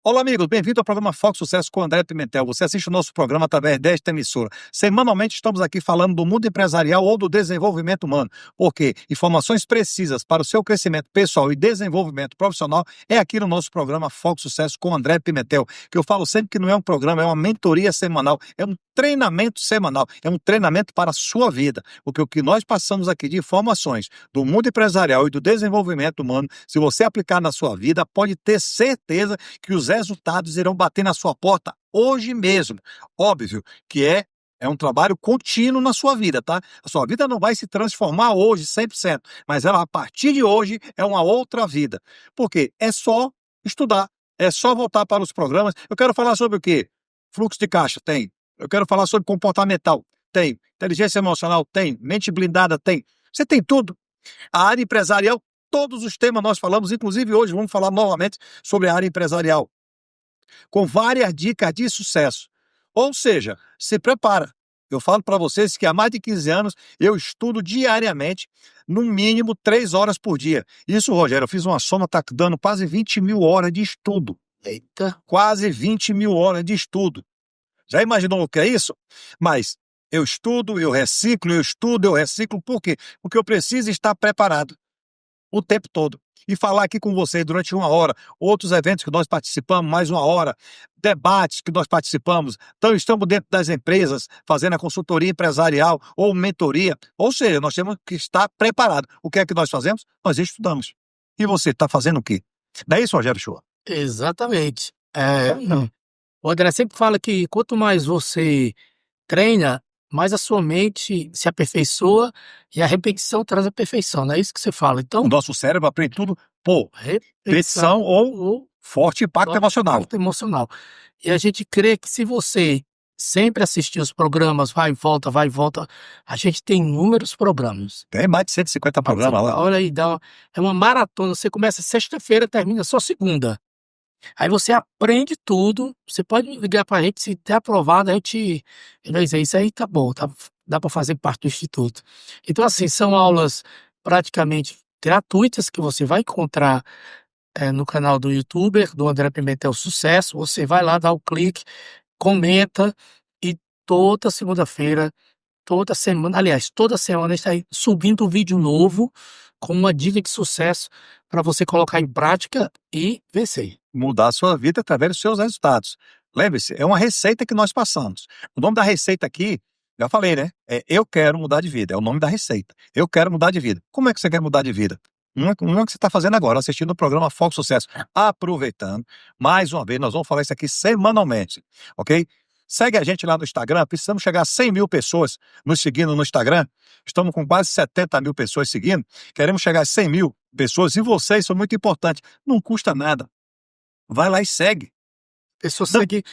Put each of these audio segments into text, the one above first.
Olá, amigos, bem-vindo ao programa Foco Sucesso com André Pimentel. Você assiste o nosso programa através desta emissora. Semanalmente estamos aqui falando do mundo empresarial ou do desenvolvimento humano, porque informações precisas para o seu crescimento pessoal e desenvolvimento profissional é aqui no nosso programa Foco Sucesso com André Pimentel, que eu falo sempre que não é um programa, é uma mentoria semanal, é um treinamento semanal, é um treinamento para a sua vida, porque o que nós passamos aqui de informações do mundo empresarial e do desenvolvimento humano, se você aplicar na sua vida, pode ter certeza que os resultados irão bater na sua porta hoje mesmo. Óbvio que é um trabalho contínuo na sua vida, tá? A sua vida não vai se transformar hoje 100%, mas ela, a partir de hoje, é uma outra vida. Porque é só estudar, é só voltar para os programas. Eu quero falar sobre o quê? Fluxo de caixa, tem. Eu quero falar sobre comportamental, tem. Inteligência emocional, tem. Mente blindada, tem. Você tem tudo. A área empresarial, todos os temas nós falamos, inclusive hoje vamos falar novamente sobre a área empresarial, com várias dicas de sucesso. Ou seja, se prepara. Eu falo para vocês que há mais de 15 anos eu estudo diariamente, no mínimo 3 horas por dia. Isso, Rogério, eu fiz uma soma, está dando quase 20 mil horas de estudo. Eita, Quase 20 mil horas de estudo. Já imaginou o que é isso? Mas eu estudo, eu reciclo, eu estudo, eu reciclo. Por quê? Porque eu preciso estar preparado o tempo todo. E falar aqui com você durante 1 hora, outros eventos que nós participamos, mais 1 hora, debates que nós participamos. Então, estamos dentro das empresas, fazendo a consultoria empresarial ou mentoria. Ou seja, nós temos que estar preparados. O que é que nós fazemos? Nós estudamos. E você está fazendo o quê? Não é isso, Rogério Shoa? exatamente. O André sempre fala que quanto mais você treina, mais a sua mente se aperfeiçoa e a repetição traz a perfeição, não é isso que você fala? O Então, nosso cérebro aprende tudo por repetição ou ou forte impacto emocional. impacto emocional. E a gente crê que se você sempre assistir os programas, vai e volta, a gente tem inúmeros programas. Tem mais de 150 programas lá. Olha aí, é uma maratona. Você começa sexta-feira, termina só segunda. Aí você aprende tudo. Você pode ligar para a gente, se der aprovado, a gente vai dizer, isso aí tá bom, dá para fazer parte do Instituto. Então, assim, são aulas praticamente gratuitas que você vai encontrar no canal do YouTuber, do André Pimentel Sucesso. Você vai lá, dá o clique, comenta e toda segunda-feira, toda semana, aliás, toda semana está aí subindo um vídeo novo com uma dica de sucesso para você colocar em prática e vencer. Mudar a sua vida através dos seus resultados. Lembre-se, é uma receita que nós passamos. O nome da receita aqui, já falei, né? É Eu Quero Mudar de Vida, é o nome da receita. Eu quero mudar de vida. Como é que você quer mudar de vida? Uma que você está fazendo agora, assistindo o programa Foco Sucesso. Aproveitando, mais uma vez, nós vamos falar isso aqui semanalmente, ok? Segue a gente lá no Instagram, precisamos chegar a 100 mil pessoas nos seguindo no Instagram. Estamos com quase 70 mil pessoas seguindo. Queremos chegar a 100 mil pessoas e vocês são muito importantes. Não custa nada. Vai lá e segue. Pessoas Não. seguem,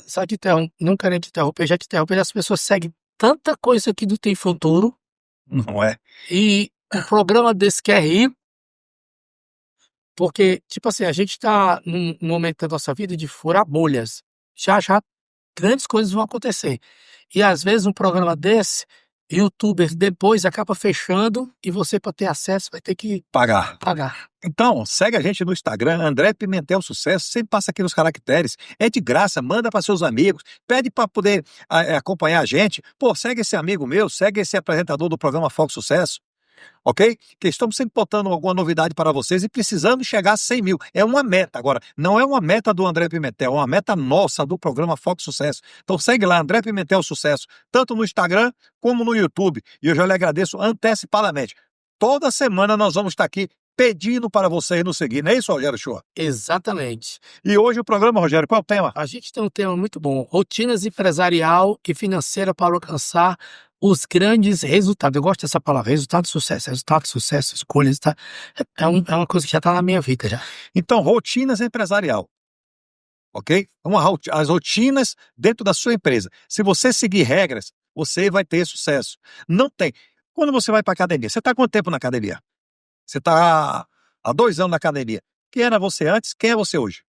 só te interrompo, não querendo te interromper, já te interromper, as pessoas seguem tanta coisa que não tem futuro Não é? e um programa desse quer rir, porque, tipo assim, a gente está num momento da nossa vida de furar bolhas. Já grandes coisas vão acontecer. E às vezes um programa desse, YouTuber depois acaba fechando e você, para ter acesso, vai ter que Pagar. pagar. Então, segue a gente no Instagram, André Pimentel Sucesso, sempre passa aqui nos caracteres, é de graça, manda para seus amigos, pede para poder acompanhar a gente. Pô, segue esse amigo meu, segue esse apresentador do programa Foco Sucesso, ok? Que estamos sempre botando alguma novidade para vocês e precisamos chegar a 100 mil. É uma meta agora, não é uma meta do André Pimentel, é uma meta nossa do programa Foco Sucesso. Então segue lá, André Pimentel Sucesso, tanto no Instagram como no YouTube. E eu já lhe agradeço antecipadamente. Toda semana nós vamos estar aqui pedindo para vocês nos seguir, não é isso, Rogério Shoa? Exatamente. E hoje o programa, Rogério, qual é o tema? A gente tem um tema muito bom: rotinas empresarial e financeira para alcançar os grandes resultados. Eu gosto dessa palavra, resultado, sucesso, escolha, resultado. É uma coisa que já está na minha vida já. Então, rotinas empresarial, ok? As rotinas dentro da sua empresa. Se você seguir regras, você vai ter sucesso. Não tem. Quando você vai para a academia, você está há quanto tempo na academia? Você está há 2 anos na academia. Quem era você antes? Quem é você hoje?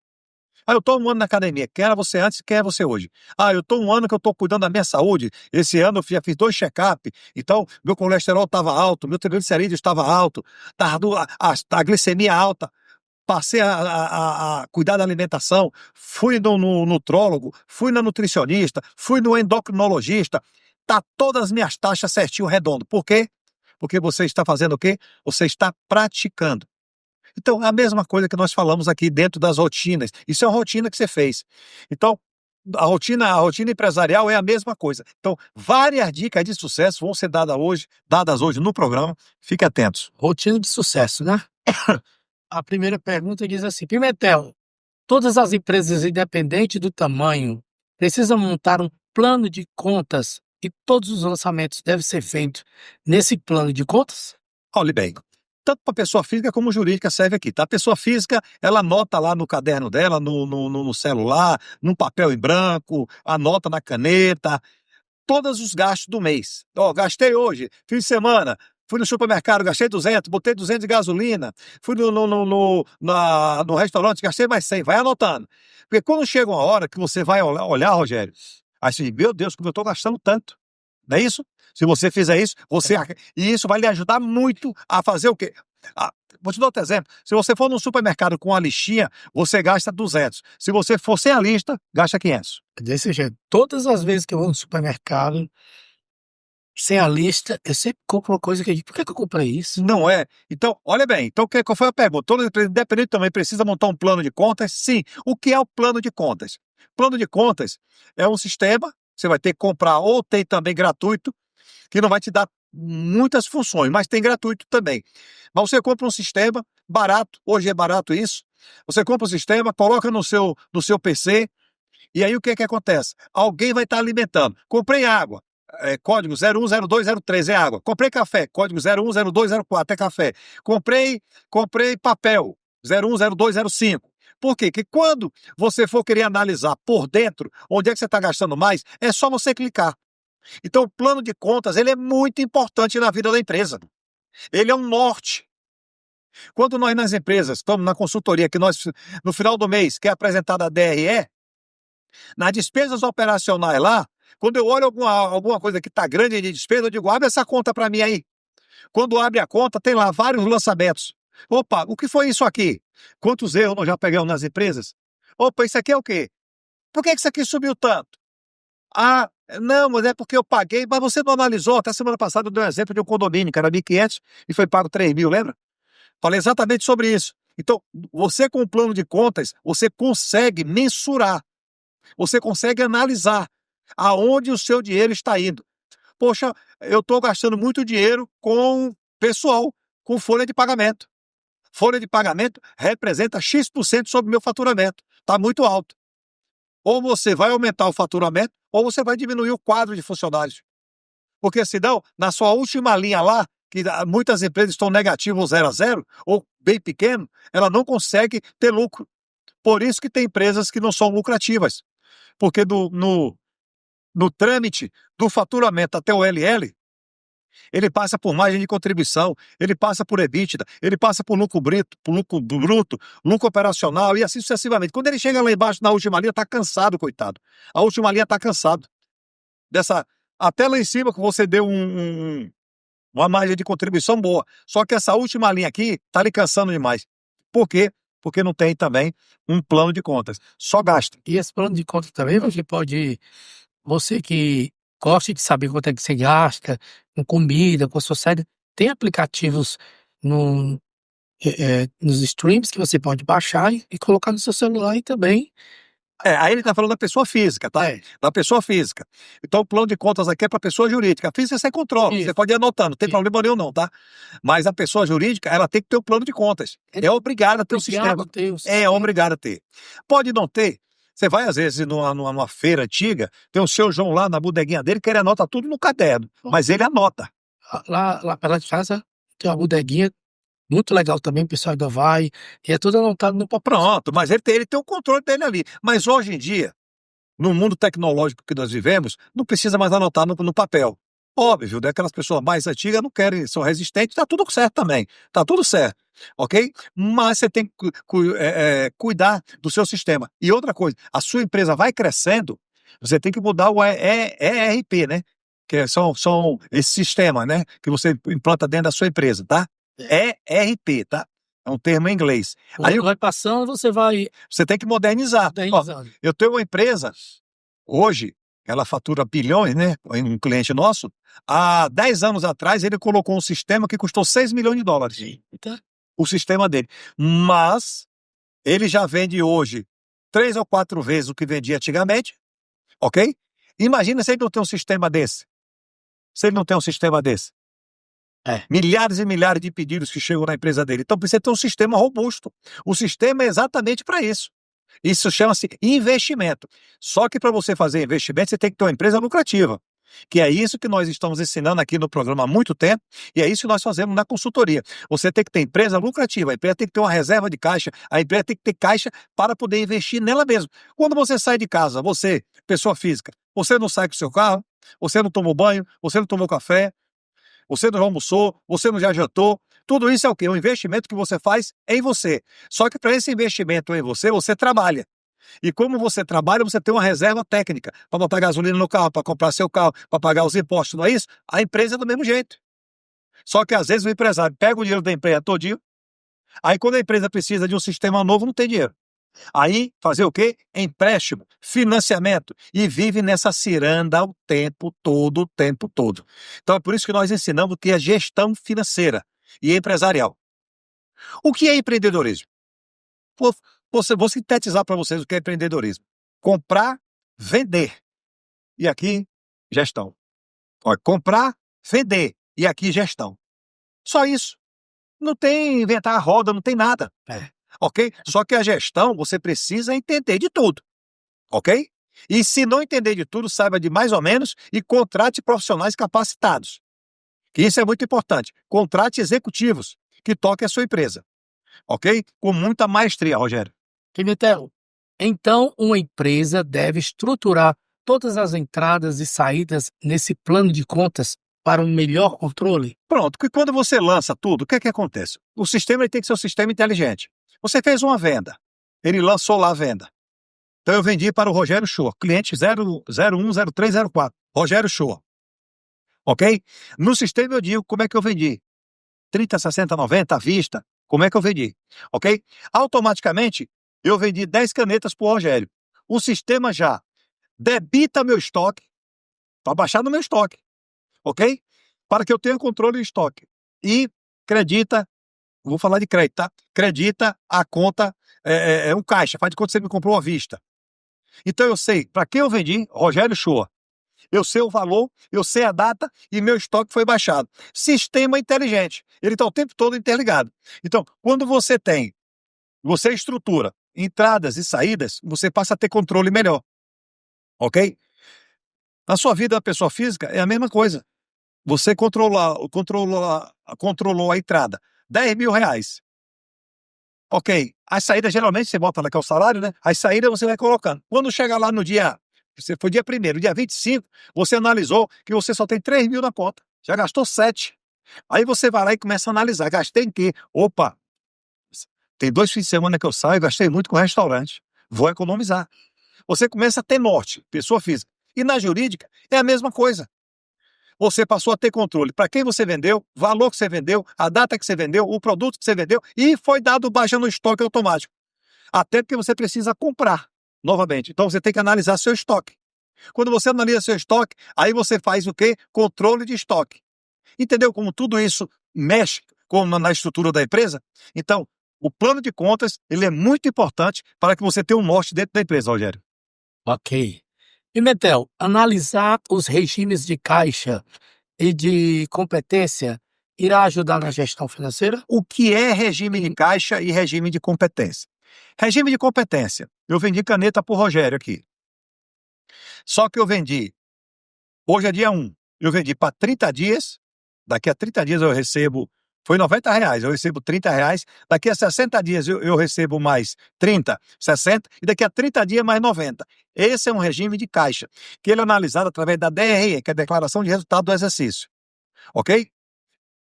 Ah, eu estou 1 ano na academia. Quem era você antes? Quem é você hoje? Ah, eu estou 1 ano que eu estou cuidando da minha saúde. Esse ano eu já fiz 2 check-up. Então, meu colesterol estava alto, meu triglicerídeo estava alto, a glicemia alta. passei a cuidar da alimentação, fui no nutrólogo, fui na nutricionista, fui no endocrinologista, tá todas as minhas taxas certinho, redondo. Por quê? Porque você está fazendo o quê? Você está praticando. Então, é a mesma coisa que nós falamos aqui dentro das rotinas. Isso é uma rotina que você fez. Então, a rotina empresarial é a mesma coisa. Então, várias dicas de sucesso vão ser dadas hoje no programa. Fique atentos. Rotina de sucesso, né? A primeira pergunta diz assim: Pimentel, todas as empresas, independente do tamanho, precisam montar um plano de contas e todos os lançamentos devem ser feitos nesse plano de contas? Olhe bem, tanto para pessoa física como jurídica serve aqui, tá? A pessoa física, ela anota lá no caderno dela, no celular, num papel em branco, anota na caneta, todos os gastos do mês. Ó, gastei hoje, fim de semana, fui no supermercado, gastei 200, botei 200 de gasolina, fui no restaurante, gastei mais 100, vai anotando. Porque quando chega uma hora que você vai olhar, Rogério, aí você diz, meu Deus, como eu estou gastando tanto. Não é isso? Se você fizer isso, e isso vai lhe ajudar muito a fazer o quê? Vou te dar outro exemplo. Se você for no supermercado com a listinha, você gasta 200. Se você for sem a lista, gasta 500. Desse jeito, todas as vezes que eu vou no supermercado, sem a lista, eu sempre compro uma coisa que eu digo, por que eu comprei isso? Não é? Então, olha bem. Então, qual foi a pergunta? Toda empresa independente também precisa montar um plano de contas? Sim. O que é o plano de contas? Plano de contas é um sistema, você vai ter que comprar, ou tem também gratuito, que não vai te dar muitas funções, mas tem gratuito também. Mas você compra um sistema barato, hoje é barato isso, você compra um sistema, coloca no seu PC, e aí o que acontece? Alguém vai estar alimentando. Comprei água, código 010203 é água. Comprei café, código 010204 é café. Comprei papel, 010205. Por quê? Porque quando você for querer analisar por dentro onde é que você está gastando mais, é só você clicar. Então, o plano de contas, ele é muito importante na vida da empresa. Ele é um norte. Quando nós nas empresas estamos na consultoria, que nós, no final do mês, que é apresentada a DRE, nas despesas operacionais lá, quando eu olho alguma coisa que está grande de despesa, eu digo, abre essa conta para mim aí. Quando abre a conta, tem lá vários lançamentos. Opa, o que foi isso aqui? Quantos erros nós já pegamos nas empresas? Opa, isso aqui é o quê? Por que isso aqui subiu tanto? Ah, não, mas é porque eu paguei, mas você não analisou. Até semana passada eu dei um exemplo de um condomínio que era 1.500 e foi pago 3.000, lembra? Falei exatamente sobre isso. Então, você com o plano de contas, você consegue mensurar, você consegue analisar aonde o seu dinheiro está indo. Poxa, eu estou gastando muito dinheiro com pessoal, com folha de pagamento. Folha de pagamento representa X% sobre o meu faturamento. Está muito alto. Ou você vai aumentar o faturamento, ou você vai diminuir o quadro de funcionários. Porque senão, na sua última linha lá, que muitas empresas estão negativas 0 a 0, ou bem pequeno, ela não consegue ter lucro. Por isso que tem empresas que não são lucrativas. Porque no trâmite do faturamento até o LL, ele passa por margem de contribuição, ele passa por EBITDA, ele passa por lucro bruto, lucro operacional e assim sucessivamente. Quando ele chega lá embaixo na última linha, está cansado, coitado. A última linha está cansado. Até lá em cima que você deu uma margem de contribuição boa. Só que essa última linha aqui está lhe cansando demais. Por quê? Porque não tem também um plano de contas. Só gasta. E esse plano de contas também você que gosta de saber quanto é que você gasta com comida, com a sua série, tem aplicativos no, nos streams que você pode baixar e colocar no seu celular e também. Aí ele está falando da pessoa física, tá? Da pessoa física. Então, o plano de contas aqui é para pessoa jurídica. A física você controla, Isso. você pode ir anotando, não tem problema nenhum não, tá? Mas a pessoa jurídica, ela tem que ter o plano de contas. É obrigada a ter o sistema. É obrigada a ter. Pode não ter. Você vai, às vezes, numa feira antiga, tem o seu João lá na bodeguinha dele, que ele anota tudo no caderno. Mas ele anota. Lá perto de casa tem uma bodeguinha muito legal também, o pessoal ainda vai, e é tudo anotado no papel. Pronto, mas ele tem o controle dele ali. Mas hoje em dia, no mundo tecnológico que nós vivemos, não precisa mais anotar no papel. Óbvio, né? Aquelas pessoas mais antigas não querem, são resistentes, tá tudo certo também. Tá tudo certo, ok? Mas você tem que cuidar do seu sistema. E outra coisa, a sua empresa vai crescendo, você tem que mudar o ERP, né? Que são esse sistema, né? Que você implanta dentro da sua empresa, tá? ERP, tá? É um termo em inglês. O Aí ano vai passando, você vai você tem que modernizar. Ó, modernizando. eu tenho uma empresa, hoje, ela fatura bilhões, né? Um cliente nosso. Há 10 anos atrás, ele colocou um sistema que custou 6 milhões de dólares. Então, O sistema dele. Mas ele já vende hoje 3 ou 4 vezes o que vendia antigamente, ok? Imagina se ele não tem um sistema desse. Se ele não tem um sistema desse. Milhares e milhares de pedidos que chegam na empresa dele. Então precisa ter um sistema robusto. O sistema é exatamente para isso. Isso chama-se investimento. Só que para você fazer investimento, você tem que ter uma empresa lucrativa. Que é isso que nós estamos ensinando aqui no programa há muito tempo, e é isso que nós fazemos na consultoria. Você tem que ter empresa lucrativa, a empresa tem que ter uma reserva de caixa, a empresa tem que ter caixa para poder investir nela mesma. Quando você sai de casa, você, pessoa física, você não sai com o seu carro, você não tomou banho, você não tomou café, você não almoçou, você não já jantou. Tudo isso é o quê? Um investimento que você faz em você. Só que para esse investimento em você, você trabalha. E como você trabalha, você tem uma reserva técnica para botar gasolina no carro, para comprar seu carro, para pagar os impostos, não é isso? A empresa é do mesmo jeito. Só que às vezes o empresário pega o dinheiro da empresa todinho, aí quando a empresa precisa de um sistema novo, não tem dinheiro. Aí fazer o quê? Empréstimo, financiamento, e vive nessa ciranda o tempo todo, o tempo todo. Então é por isso que nós ensinamos que é gestão financeira e empresarial. O que é empreendedorismo? Vou sintetizar para vocês o que é empreendedorismo. Comprar, vender. E aqui, gestão. Olha, comprar, vender. E aqui, gestão. Só isso. Não tem inventar a roda, não tem nada. Ok? Só que a gestão, você precisa entender de tudo. Ok? E se não entender de tudo, saiba de mais ou menos e contrate profissionais capacitados. Que isso é muito importante. Contrate executivos que toquem a sua empresa. Ok? Com muita maestria, Rogério. Pimentel, então uma empresa deve estruturar todas as entradas e saídas nesse plano de contas para um melhor controle? Pronto, que quando você lança tudo, o que é que acontece? O sistema ele tem que ser um sistema inteligente. Você fez uma venda, ele lançou lá a venda. Então eu vendi para o Rogério Shoa, cliente 010304, Rogério Shoa. Ok? No sistema eu digo como é que eu vendi. 30, 60, 90 à vista, como é que eu vendi? Ok? Automaticamente, eu vendi 10 canetas para o Rogério. O sistema já debita meu estoque para baixar no meu estoque. Ok? Para que eu tenha controle de estoque. E credita, vou falar de crédito, tá? Credita a conta, um caixa, faz de conta que você me comprou à vista. Então eu sei para quem eu vendi, Rogério Shoa. Eu sei o valor, eu sei a data e meu estoque foi baixado. Sistema inteligente. Ele está o tempo todo interligado. Então, quando você estrutura entradas e saídas, você passa a ter controle melhor. Ok? Na sua vida, a pessoa física é a mesma coisa. Você controlou a entrada. 10 mil reais. Ok. As saídas, geralmente, você bota lá que é o salário, né? As saídas você vai colocando. Quando chega lá no dia, você foi dia 1º, dia 25, você analisou que você só tem 3 mil na conta. Já gastou 7. Aí você vai lá e começa a analisar. Gastei em quê? Opa, tem 2 fins de semana que eu saio, gastei muito com restaurante. Vou economizar. Você começa a ter norte, pessoa física. E na jurídica é a mesma coisa. Você passou a ter controle para quem você vendeu, valor que você vendeu, a data que você vendeu, o produto que você vendeu e foi dado baixa no estoque automático. Até porque você precisa comprar novamente. Então você tem que analisar seu estoque. Quando você analisa seu estoque, aí você faz o quê? Controle de estoque. Entendeu como tudo isso mexe na estrutura da empresa? Então, o plano de contas, ele é muito importante para que você tenha um norte dentro da empresa, Rogério. Ok. Pimentel, analisar os regimes de caixa e de competência irá ajudar na gestão financeira? O que é regime de caixa e regime de competência? Regime de competência. Eu vendi caneta para o Rogério aqui. Só que eu vendi, hoje é dia 1, eu vendi para 30 dias, daqui a 30 dias eu recebo, foi R$ 90, eu recebo R$ 30, daqui a 60 dias eu recebo mais 30, 60, e daqui a 30 dias mais 90. Esse é um regime de caixa, que ele é analisado através da DRE, que é a Declaração de Resultado do Exercício. Ok?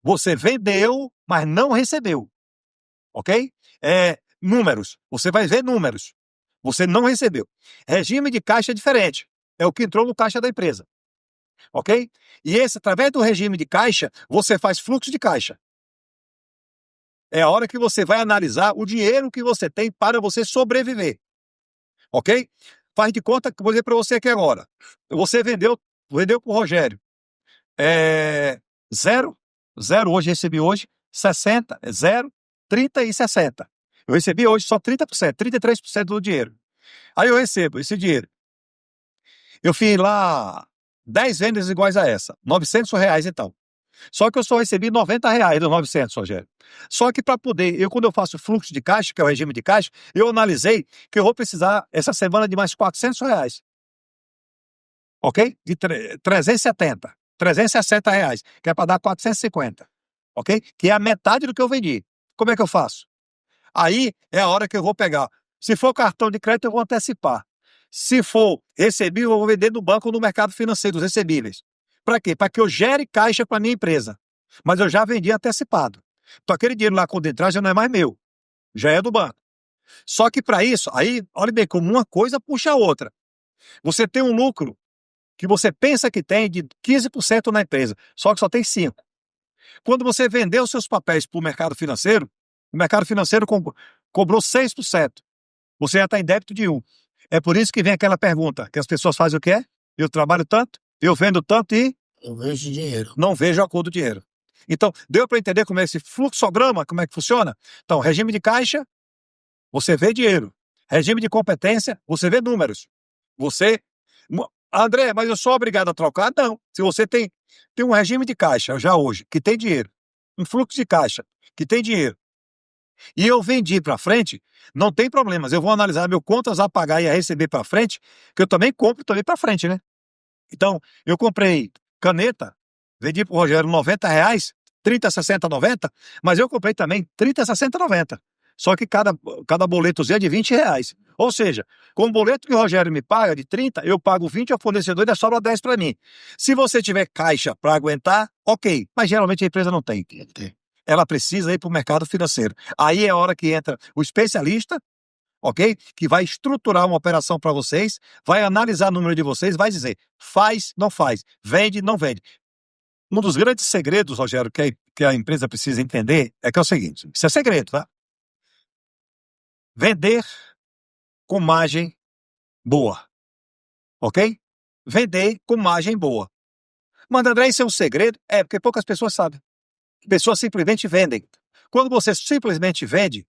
Você vendeu, mas não recebeu. Ok? Números. Você vai ver números. Você não recebeu. Regime de caixa é diferente. É o que entrou no caixa da empresa. Ok? E esse, através do regime de caixa, você faz fluxo de caixa. É a hora que você vai analisar o dinheiro que você tem para você sobreviver. Ok? Faz de conta que vou dizer para você aqui agora. Você vendeu para o Rogério. Zero. Zero hoje, recebi hoje 60, zero, 30 e 60. Eu recebi hoje só 30%, 33% do dinheiro. Aí eu recebo esse dinheiro. Eu fiz lá 10 vendas iguais a essa, R$ 900 então. Só que eu só recebi R$ 90 dos 900, Rogério. Só que para poder, quando eu faço fluxo de caixa, que é o regime de caixa, eu analisei que eu vou precisar essa semana de mais R$ 400. Ok? De 370, R$ 360, que é para dar 450. Ok? Que é a metade do que eu vendi. Como é que eu faço? Aí é a hora que eu vou pegar. Se for cartão de crédito, eu vou antecipar. Se for recebível, eu vou vender no banco ou no mercado financeiro, os recebíveis. Para quê? Para que eu gere caixa para minha empresa. Mas eu já vendi antecipado. Então aquele dinheiro lá quando entrar já não é mais meu, já é do banco. Só que para isso, aí, olha bem, como uma coisa puxa a outra. Você tem um lucro que você pensa que tem de 15% na empresa, só que só tem 5%. Quando você vendeu os seus papéis para o mercado financeiro cobrou 6%. Você já está em débito de 1%. É por isso que vem aquela pergunta, que as pessoas fazem o quê? Eu trabalho tanto, eu vendo tanto e Eu vejo dinheiro. não vejo a cor do dinheiro. Então, deu para entender como é esse fluxograma, como é que funciona? Então, regime de caixa, você vê dinheiro. Regime de competência, você vê números. Você... André, mas eu sou obrigado a trocar? Não. Se você tem um regime de caixa já hoje, que tem dinheiro, um fluxo de caixa, que tem dinheiro, e eu vendi para frente, não tem problemas. Eu vou analisar meu contas a pagar e a receber para frente, que eu também compro também para frente, né? Então, eu comprei caneta, vendi para o Rogério R$ 90, 30, 60, 90, mas eu comprei também 30, 60, 90. Só que cada boletozinho é de R$ 20. Ou seja, com o boleto que o Rogério me paga de 30, eu pago 20 ao fornecedor e ainda sobra 10 para mim. Se você tiver caixa para aguentar, ok. Mas geralmente a empresa não tem. Ela precisa ir para o mercado financeiro. Aí é a hora que entra o especialista, ok? Que vai estruturar uma operação para vocês, vai analisar o número de vocês, vai dizer faz, não faz, vende, não vende. Um dos grandes segredos, Rogério, que a empresa precisa entender é que é o seguinte, isso é segredo, tá? Vender com margem boa, ok? Vender com margem boa. Mas, André, isso é um segredo? É, porque poucas pessoas sabem. Pessoas simplesmente vendem. Quando você simplesmente vende,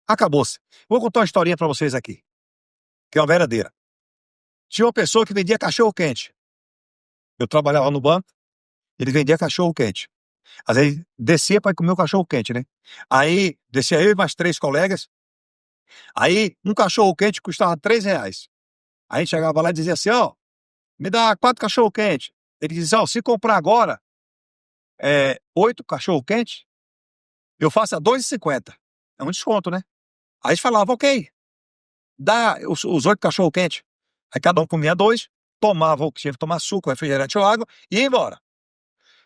acabou-se. Vou contar uma historinha para vocês aqui, que é uma verdadeira. Tinha uma pessoa que vendia cachorro-quente. Eu trabalhava no banco, ele vendia cachorro-quente. Às vezes descia para comer o cachorro-quente, né? Aí descia eu e mais 3 colegas. Aí um cachorro-quente custava R$ 3. Aí a gente chegava lá e dizia assim: ó, me dá 4 cachorro-quente. Ele dizia: ó, se comprar agora 8 cachorro-quente, eu faço a R$ 2,50. É um desconto, né? Aí a gente falava: ok, dá os 8 cachorro-quente. Aí cada um comia 2, tomava o que tinha que tomar, suco, refrigerante ou água e ia embora.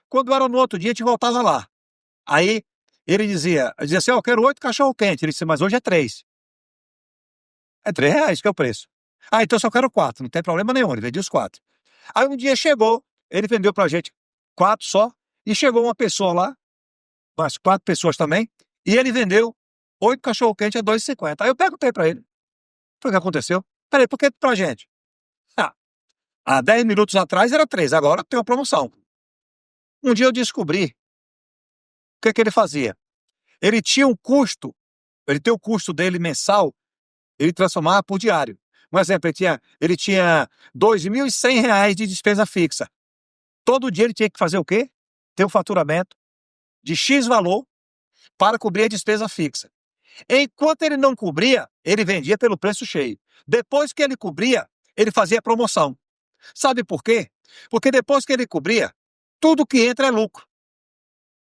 Quando era no outro dia, a gente voltava lá. Aí ele dizia assim: ó, eu quero 8 cachorro-quente. Ele disse: mas hoje é 3. É R$ 3 que é o preço. Ah, então eu só quero 4, não tem problema nenhum, ele vendia os 4. Aí um dia chegou, ele vendeu pra gente 4 só, e chegou uma pessoa lá, mais 4 pessoas também, e ele vendeu 8 cachorro-quente a R$ 2,50. Aí eu perguntei pra ele: o que aconteceu? Peraí, por que pra gente? Ah, há 10 minutos atrás era 3, agora tem uma promoção. Um dia eu descobri o que ele fazia. Ele tinha um custo, ele tem o custo dele mensal, ele transformava por diário. Um exemplo, ele tinha R$ 2.100 de despesa fixa. Todo dia ele tinha que fazer o quê? Ter um faturamento de X valor para cobrir a despesa fixa. Enquanto ele não cobria, ele vendia pelo preço cheio. Depois que ele cobria, ele fazia promoção. Sabe por quê? Porque depois que ele cobria, tudo que entra é lucro.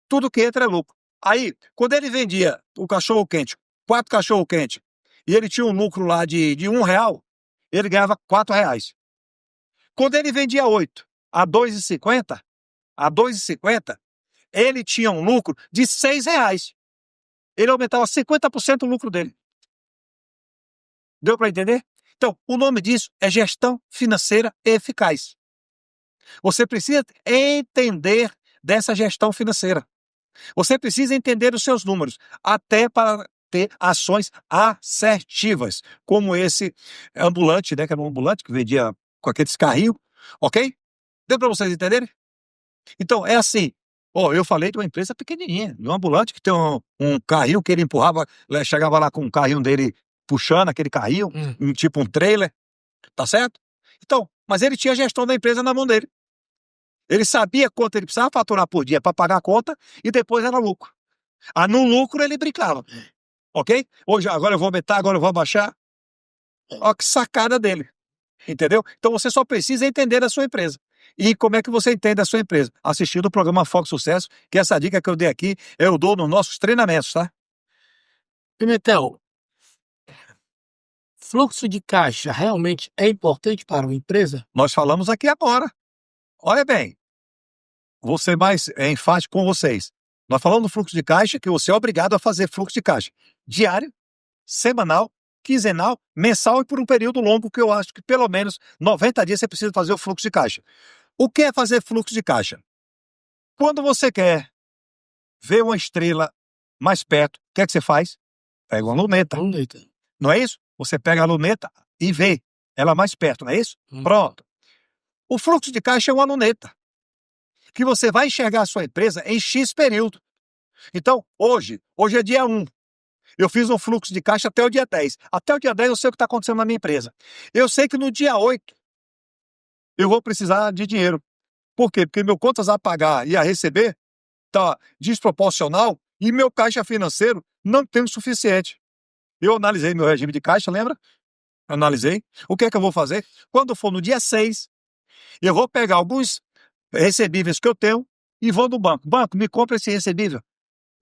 Tudo que entra é lucro. Aí, quando ele vendia o cachorro-quente, 4 cachorro-quente, e ele tinha um lucro lá de R$ 1, ele ganhava R$ 4. Quando ele vendia 8 a R$ 2,50, ele tinha um lucro de R$ 6. Ele aumentava 50% o lucro dele. Deu para entender? Então, o nome disso é gestão financeira eficaz. Você precisa entender dessa gestão financeira. Você precisa entender os seus números, até para ter ações assertivas, como esse ambulante, né? Que era um ambulante que vendia com aqueles carrinhos, ok? Deu para vocês entenderem? Então, é assim. Eu falei de uma empresa pequenininha, de um ambulante que tem um carrinho que ele empurrava, chegava lá com o carrinho dele puxando aquele carrinho, tipo um trailer, tá certo? Então, mas ele tinha a gestão da empresa na mão dele. Ele sabia quanto ele precisava faturar por dia para pagar a conta e depois era lucro. No lucro ele brincava, ok? Hoje, agora eu vou aumentar, agora eu vou abaixar. Olha que sacada dele, entendeu? Então você só precisa entender a sua empresa. E como é que você entende a sua empresa? Assistindo o programa Foco Sucesso, que essa dica que eu dei aqui, eu dou nos nossos treinamentos, tá? Pimentel, fluxo de caixa realmente é importante para uma empresa? Nós falamos aqui agora. Olha bem, vou ser mais enfático com vocês. Nós falamos do fluxo de caixa, que você é obrigado a fazer fluxo de caixa diário, semanal, quinzenal, mensal e por um período longo, que eu acho que pelo menos 90 dias você precisa fazer o fluxo de caixa. O que é fazer fluxo de caixa? Quando você quer ver uma estrela mais perto, o que é que você faz? Pega uma luneta. Não é isso? Você pega a luneta e vê ela mais perto, não é isso? Pronto. O fluxo de caixa é uma luneta que você vai enxergar a sua empresa em X período. Então, hoje é dia 1. Eu fiz um fluxo de caixa até o dia 10. Até o dia 10 eu sei o que está acontecendo na minha empresa. Eu sei que no dia 8 eu vou precisar de dinheiro. Por quê? Porque meu contas a pagar e a receber está desproporcional e meu caixa financeiro não tem o suficiente. Eu analisei meu regime de caixa, lembra? Analisei. O que é que eu vou fazer? Quando for no dia 6, eu vou pegar alguns recebíveis que eu tenho e vou no banco. Banco, me compra esse recebível.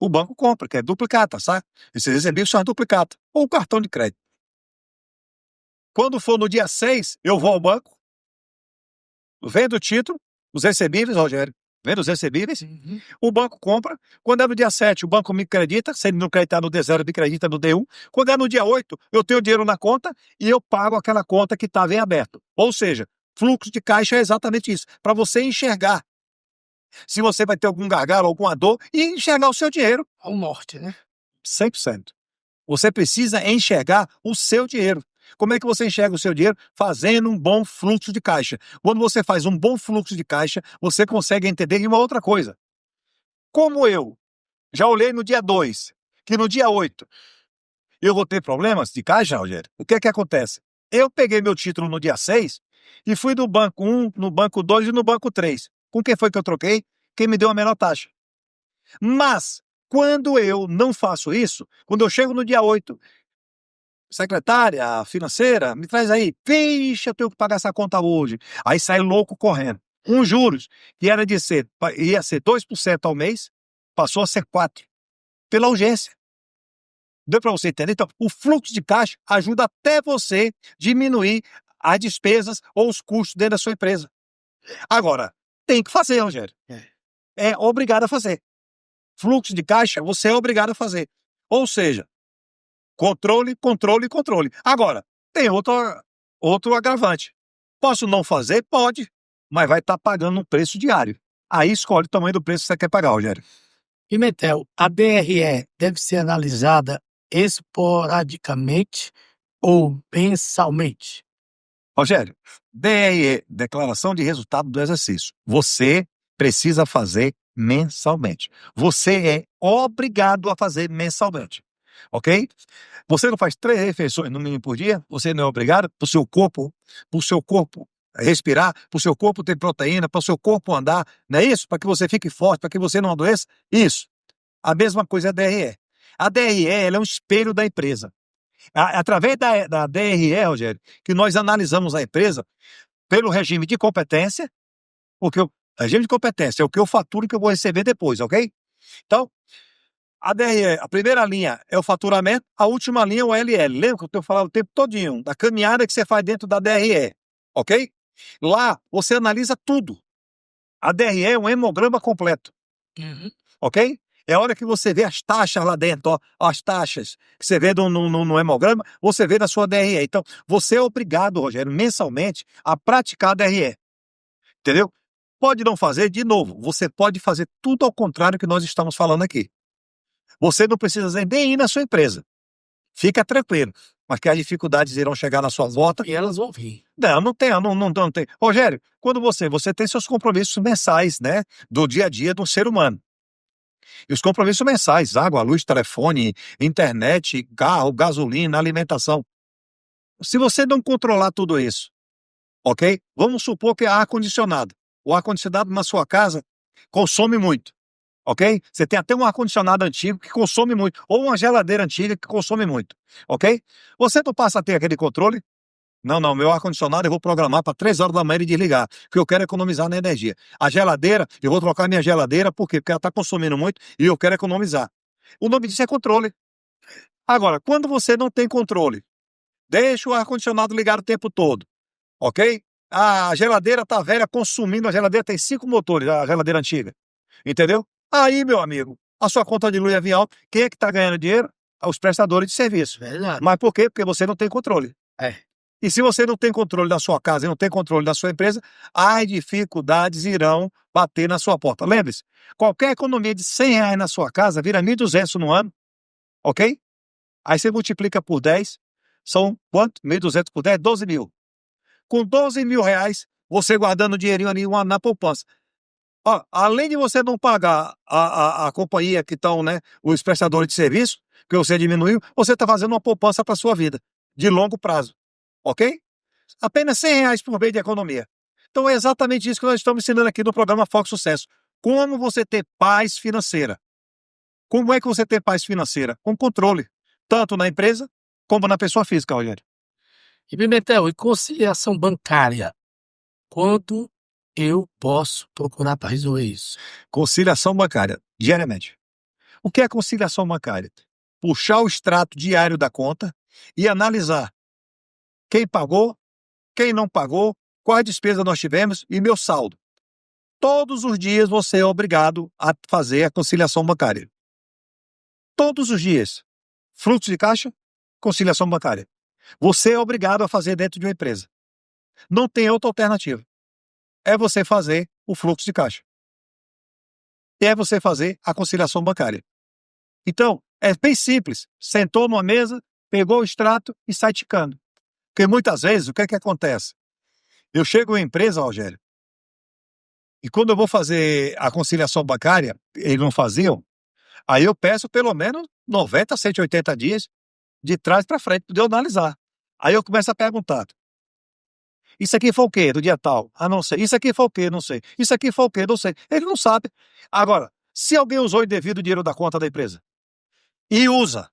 O banco compra, que é duplicata, sabe? Esses recebíveis são duplicata. Ou cartão de crédito. Quando for no dia 6, eu vou ao banco, vendo o título, os recebíveis, Rogério, vendo os recebíveis, o banco compra. Quando é no dia 7, o banco me acredita. Se ele não acreditar no D0, me acredita no D1. Quando é no dia 8, eu tenho dinheiro na conta e eu pago aquela conta que estava em aberto. Ou seja, fluxo de caixa é exatamente isso, para você enxergar se você vai ter algum gargalo, alguma dor, e enxergar o seu dinheiro. Ao norte, né? 100%. Você precisa enxergar o seu dinheiro. Como é que você enxerga o seu dinheiro? Fazendo um bom fluxo de caixa. Quando você faz um bom fluxo de caixa, você consegue entender uma outra coisa. Como eu já olhei no dia 2, que no dia 8 eu vou ter problemas de caixa, Rogério, o que é que acontece? Eu peguei meu título no dia 6 e fui do banco 1, no banco 2 e no banco 3. Com quem foi que eu troquei? Quem me deu a menor taxa. Mas, quando eu não faço isso, quando eu chego no dia 8, secretária financeira, me traz aí, vixe, eu tenho que pagar essa conta hoje. Aí sai louco correndo. Juros, que ia ser 2% ao mês, passou a ser 4%, pela urgência. Deu para você entender? Então, o fluxo de caixa ajuda até você diminuir as despesas ou os custos dentro da sua empresa. Agora, tem que fazer, Rogério. É obrigado a fazer. Fluxo de caixa, você é obrigado a fazer. Ou seja, controle, controle, controle. Agora, tem outro agravante. Posso não fazer? Pode, mas vai estar pagando um preço diário. Aí escolhe o tamanho do preço que você quer pagar, Rogério. Pimentel, a DRE deve ser analisada esporadicamente ou mensalmente? Rogério, DRE, Declaração de Resultado do Exercício. Você precisa fazer mensalmente. Você é obrigado a fazer mensalmente. Ok? Você não faz 3 refeições no mínimo por dia? Você não é obrigado para o seu corpo respirar, para o seu corpo ter proteína, para o seu corpo andar, não é isso? Para que você fique forte, para que você não adoeça? Isso. A mesma coisa é a DRE. A DRE ela é um espelho da empresa. Através da DRE, Rogério, que nós analisamos a empresa pelo regime de competência, porque o regime de competência é o que eu faturo e que eu vou receber depois, ok? Então, a DRE, a primeira linha é o faturamento, a última linha é o LL. Lembra que eu tenho falado o tempo todinho da caminhada que você faz dentro da DRE, ok? Lá, você analisa tudo. A DRE é um hemograma completo, ok? É a hora que você vê as taxas lá dentro, ó, as taxas que você vê no hemograma, você vê na sua DRE. Então, você é obrigado, Rogério, mensalmente, a praticar a DRE. Entendeu? pode não fazer, de novo, você pode fazer tudo ao contrário que nós estamos falando aqui. Você não precisa nem ir na sua empresa. Fica tranquilo, mas que as dificuldades irão chegar na sua volta. E elas vão vir. Não tem. Rogério, quando você tem seus compromissos mensais, né, do dia a dia do ser humano. E os compromissos mensais, água, luz, telefone, internet, carro, gasolina, alimentação. Se você não controlar tudo isso, ok? Vamos supor que é ar-condicionado. O ar-condicionado na sua casa consome muito, ok? Você tem até um ar-condicionado antigo que consome muito, ou uma geladeira antiga que consome muito, ok? Você não passa a ter aquele controle? Não, meu ar-condicionado eu vou programar para 3 horas da manhã e desligar, porque eu quero economizar na energia. A geladeira, eu vou trocar minha geladeira, por quê? Porque ela está consumindo muito e eu quero economizar. O nome disso é controle. Agora, quando você não tem controle, deixa o ar-condicionado ligado o tempo todo, ok? A geladeira está velha, consumindo, a geladeira tem 5 motores, a geladeira antiga, entendeu? Aí, meu amigo, a sua conta de luz ia vir alta. Quem é que está ganhando dinheiro? Os prestadores de serviço. Verdade. Mas por quê? Porque você não tem controle. É. E se você não tem controle da sua casa e não tem controle da sua empresa, as dificuldades irão bater na sua porta. Lembre-se, qualquer economia de R$ 100 na sua casa vira 1.200 no ano, ok? Aí você multiplica por 10, são quanto? 1.200 por 10, 12 mil. Com 12 mil reais, você guardando dinheirinho ali na poupança. Ó, além de você não pagar a companhia que estão, né, os prestadores de serviço, que você diminuiu, você está fazendo uma poupança para a sua vida, de longo prazo. Ok? Apenas R$ 100 por mês de economia. Então é exatamente isso que nós estamos ensinando aqui no programa Foco Sucesso. Como você ter paz financeira. Como é que você tem paz financeira? Com controle, tanto na empresa como na pessoa física, Rogério. E Pimentel, e conciliação bancária? Quando eu posso procurar para resolver isso? Conciliação bancária, diariamente. O que é conciliação bancária? Puxar o extrato diário da conta e analisar quem pagou, quem não pagou, quais despesas nós tivemos e meu saldo. Todos os dias você é obrigado a fazer a conciliação bancária. Todos os dias. Fluxo de caixa, conciliação bancária. Você é obrigado a fazer dentro de uma empresa. Não tem outra alternativa. É você fazer o fluxo de caixa. E é você fazer a conciliação bancária. Então, é bem simples. Sentou numa mesa, pegou o extrato e sai ticando. Porque muitas vezes, o que é que acontece? Eu chego em empresa, Rogério, e quando eu vou fazer a conciliação bancária, eles não faziam, aí eu peço pelo menos 90, 180 dias de trás para frente, para eu analisar. Aí eu começo a perguntar, isso aqui foi o quê? Do dia tal? Ah, não sei. Isso aqui foi o quê? Não sei. Isso aqui foi o quê? Não sei. Ele não sabe. Agora, se alguém usou indevido o dinheiro da conta da empresa, e usa,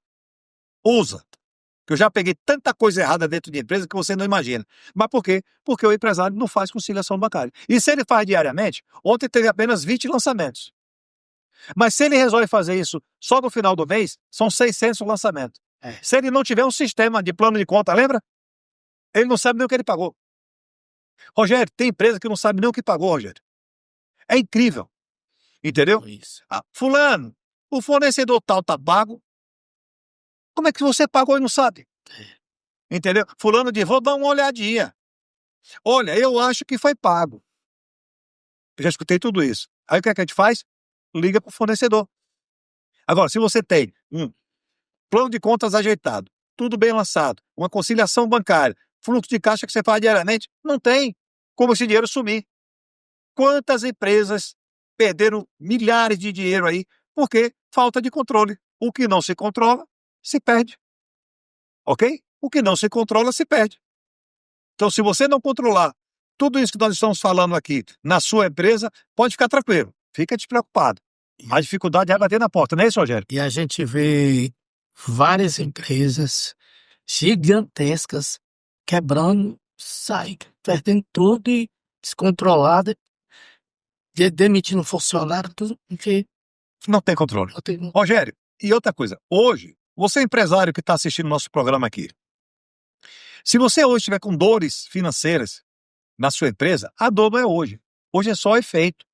que eu já peguei tanta coisa errada dentro de empresa que você não imagina. Mas por quê? Porque o empresário não faz conciliação bancária. E se ele faz diariamente, ontem teve apenas 20 lançamentos. Mas se ele resolve fazer isso só no final do mês, são 600 lançamentos. Se ele não tiver um sistema de plano de conta, lembra? Ele não sabe nem o que ele pagou. Rogério, tem empresa que não sabe nem o que pagou, Rogério. É incrível. Entendeu? Isso. Ah, fulano, o fornecedor tal tá pago. Como é que você pagou e não sabe? Entendeu? Fulano diz, vou dar uma olhadinha. Olha, eu acho que foi pago. Eu já escutei tudo isso. Aí o que é que a gente faz? Liga para o fornecedor. Agora, se você tem um plano de contas ajeitado, tudo bem lançado, uma conciliação bancária, fluxo de caixa que você faz diariamente, não tem como esse dinheiro sumir. Quantas empresas perderam milhares de dinheiro aí porque falta de controle? O que não se controla, se perde. Ok? O que não se controla, se perde. Então, se você não controlar tudo isso que nós estamos falando aqui na sua empresa, pode ficar tranquilo. Fica despreocupado. A dificuldade vai bater na porta, não é isso, Rogério? E a gente vê várias empresas gigantescas quebrando, perdendo tudo e descontrolada, demitindo funcionário, tudo porque Não tem controle. não tem. Rogério, e outra coisa. Hoje, você é empresário que está assistindo nosso programa aqui. Se você hoje estiver com dores financeiras na sua empresa, a dor não é hoje. Hoje é só efeito.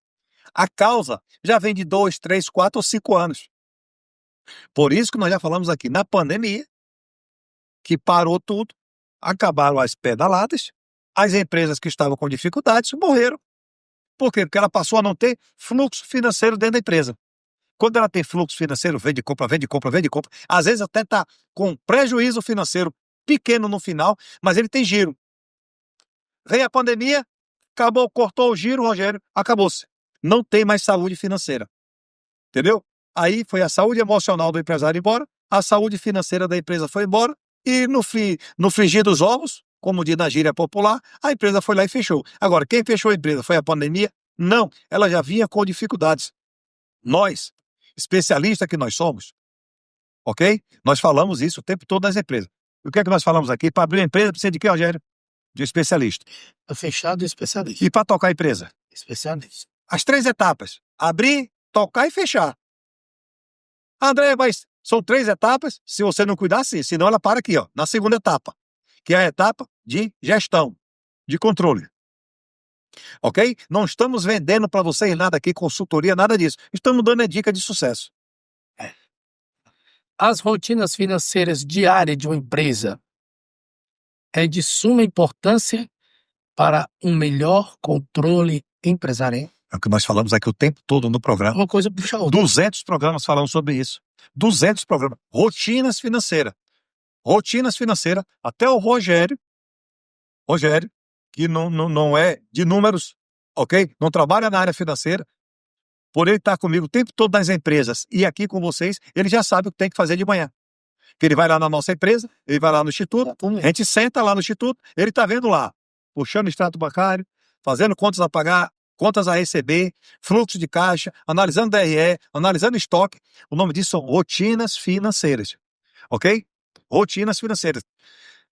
A causa já vem de 2, 3, 4 ou 5 anos. Por isso que nós já falamos aqui na pandemia, que parou tudo, acabaram as pedaladas, as empresas que estavam com dificuldades morreram. Por quê? Porque ela passou a não ter fluxo financeiro dentro da empresa. Quando ela tem fluxo financeiro, vende, compra, vende, compra, vende, compra, às vezes até está com prejuízo financeiro pequeno no final, mas ele tem giro. Veio a pandemia, acabou, cortou o giro, Rogério, acabou-se. Não tem mais saúde financeira. Entendeu? Aí foi a saúde emocional do empresário embora, a saúde financeira da empresa foi embora, e no frigir dos ovos, como diz na gíria popular, a empresa foi lá e fechou. Agora, quem fechou a empresa foi a pandemia? Não, ela já vinha com dificuldades. Nós, especialistas que nós somos, ok? Nós falamos isso o tempo todo nas empresas. O que é que nós falamos aqui? Para abrir a empresa precisa de quê, Rogério? De especialista. Fechado e especialista. E para tocar a empresa? Especialista. As 3 etapas: abrir, tocar e fechar. André, mas são 3 etapas, se você não cuidar, sim, senão ela para aqui, ó, na segunda etapa, que é a etapa de gestão, de controle. Ok? Não estamos vendendo para vocês nada aqui, consultoria, nada disso. Estamos dando a dica de sucesso. As rotinas financeiras diárias de uma empresa é de suma importância para um melhor controle empresarial. É o que nós falamos aqui o tempo todo no programa. Uma coisa puxa a outra. 200 programas falamos sobre isso. 200 programas. Rotinas financeiras. Rotinas financeiras. Até o Rogério, que não é de números, ok? Não trabalha na área financeira, por ele estar comigo o tempo todo nas empresas e aqui com vocês, ele já sabe o que tem que fazer de manhã. Que ele vai lá na nossa empresa, ele vai lá no instituto, a gente senta lá no instituto, ele está vendo lá, puxando o extrato bancário, fazendo contas a pagar, contas a receber, fluxo de caixa, analisando DRE, analisando estoque. O nome disso são rotinas financeiras, ok? Rotinas financeiras.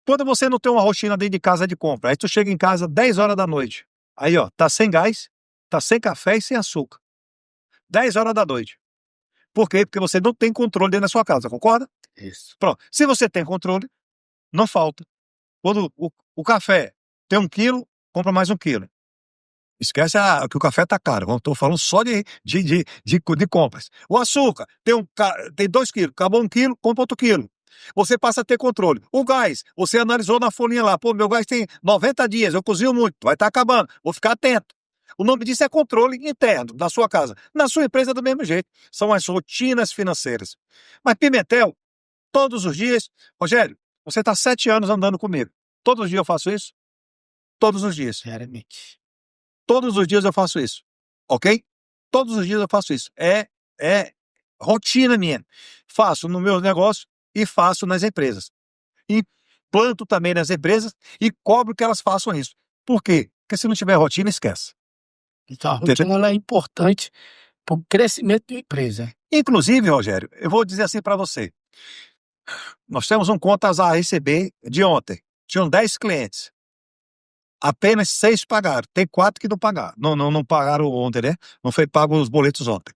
Quando você não tem uma rotina dentro de casa de compra, aí tu chega em casa 10 horas da noite, aí ó, tá sem gás, tá sem café e sem açúcar. 10 horas da noite. Por quê? Porque você não tem controle dentro da sua casa, concorda? Isso. Pronto. Se você tem controle, não falta. Quando o café tem 1 quilo, compra mais 1 quilo. Esquece que o café está caro. Estou falando só de compras. O açúcar tem 2 quilos, acabou 1 quilo, compra outro quilo. Você passa a ter controle. O gás, você analisou na folhinha lá, pô, meu gás tem 90 dias, eu cozinho muito, vai estar acabando, vou ficar atento. O nome disso é controle interno da sua casa. Na sua empresa do mesmo jeito. São as rotinas financeiras. Mas Pimentel, todos os dias, Rogério, você está 7 anos andando comigo. Todos os dias eu faço isso? Todos os dias. Diariamente. Todos os dias eu faço isso. Ok? Todos os dias eu faço isso. É rotina minha. Faço no meu negócio e faço nas empresas. E planto também nas empresas e cobro que elas façam isso. Por quê? Porque se não tiver rotina, esquece. Então, a rotina ela é importante para o crescimento de uma empresa. Inclusive, Rogério, eu vou dizer assim para você. Nós temos um contas a receber de ontem. Tinham 10 clientes. Apenas 6 pagaram. Tem 4 que não pagaram. Não pagaram ontem, né? Não foi pago os boletos ontem.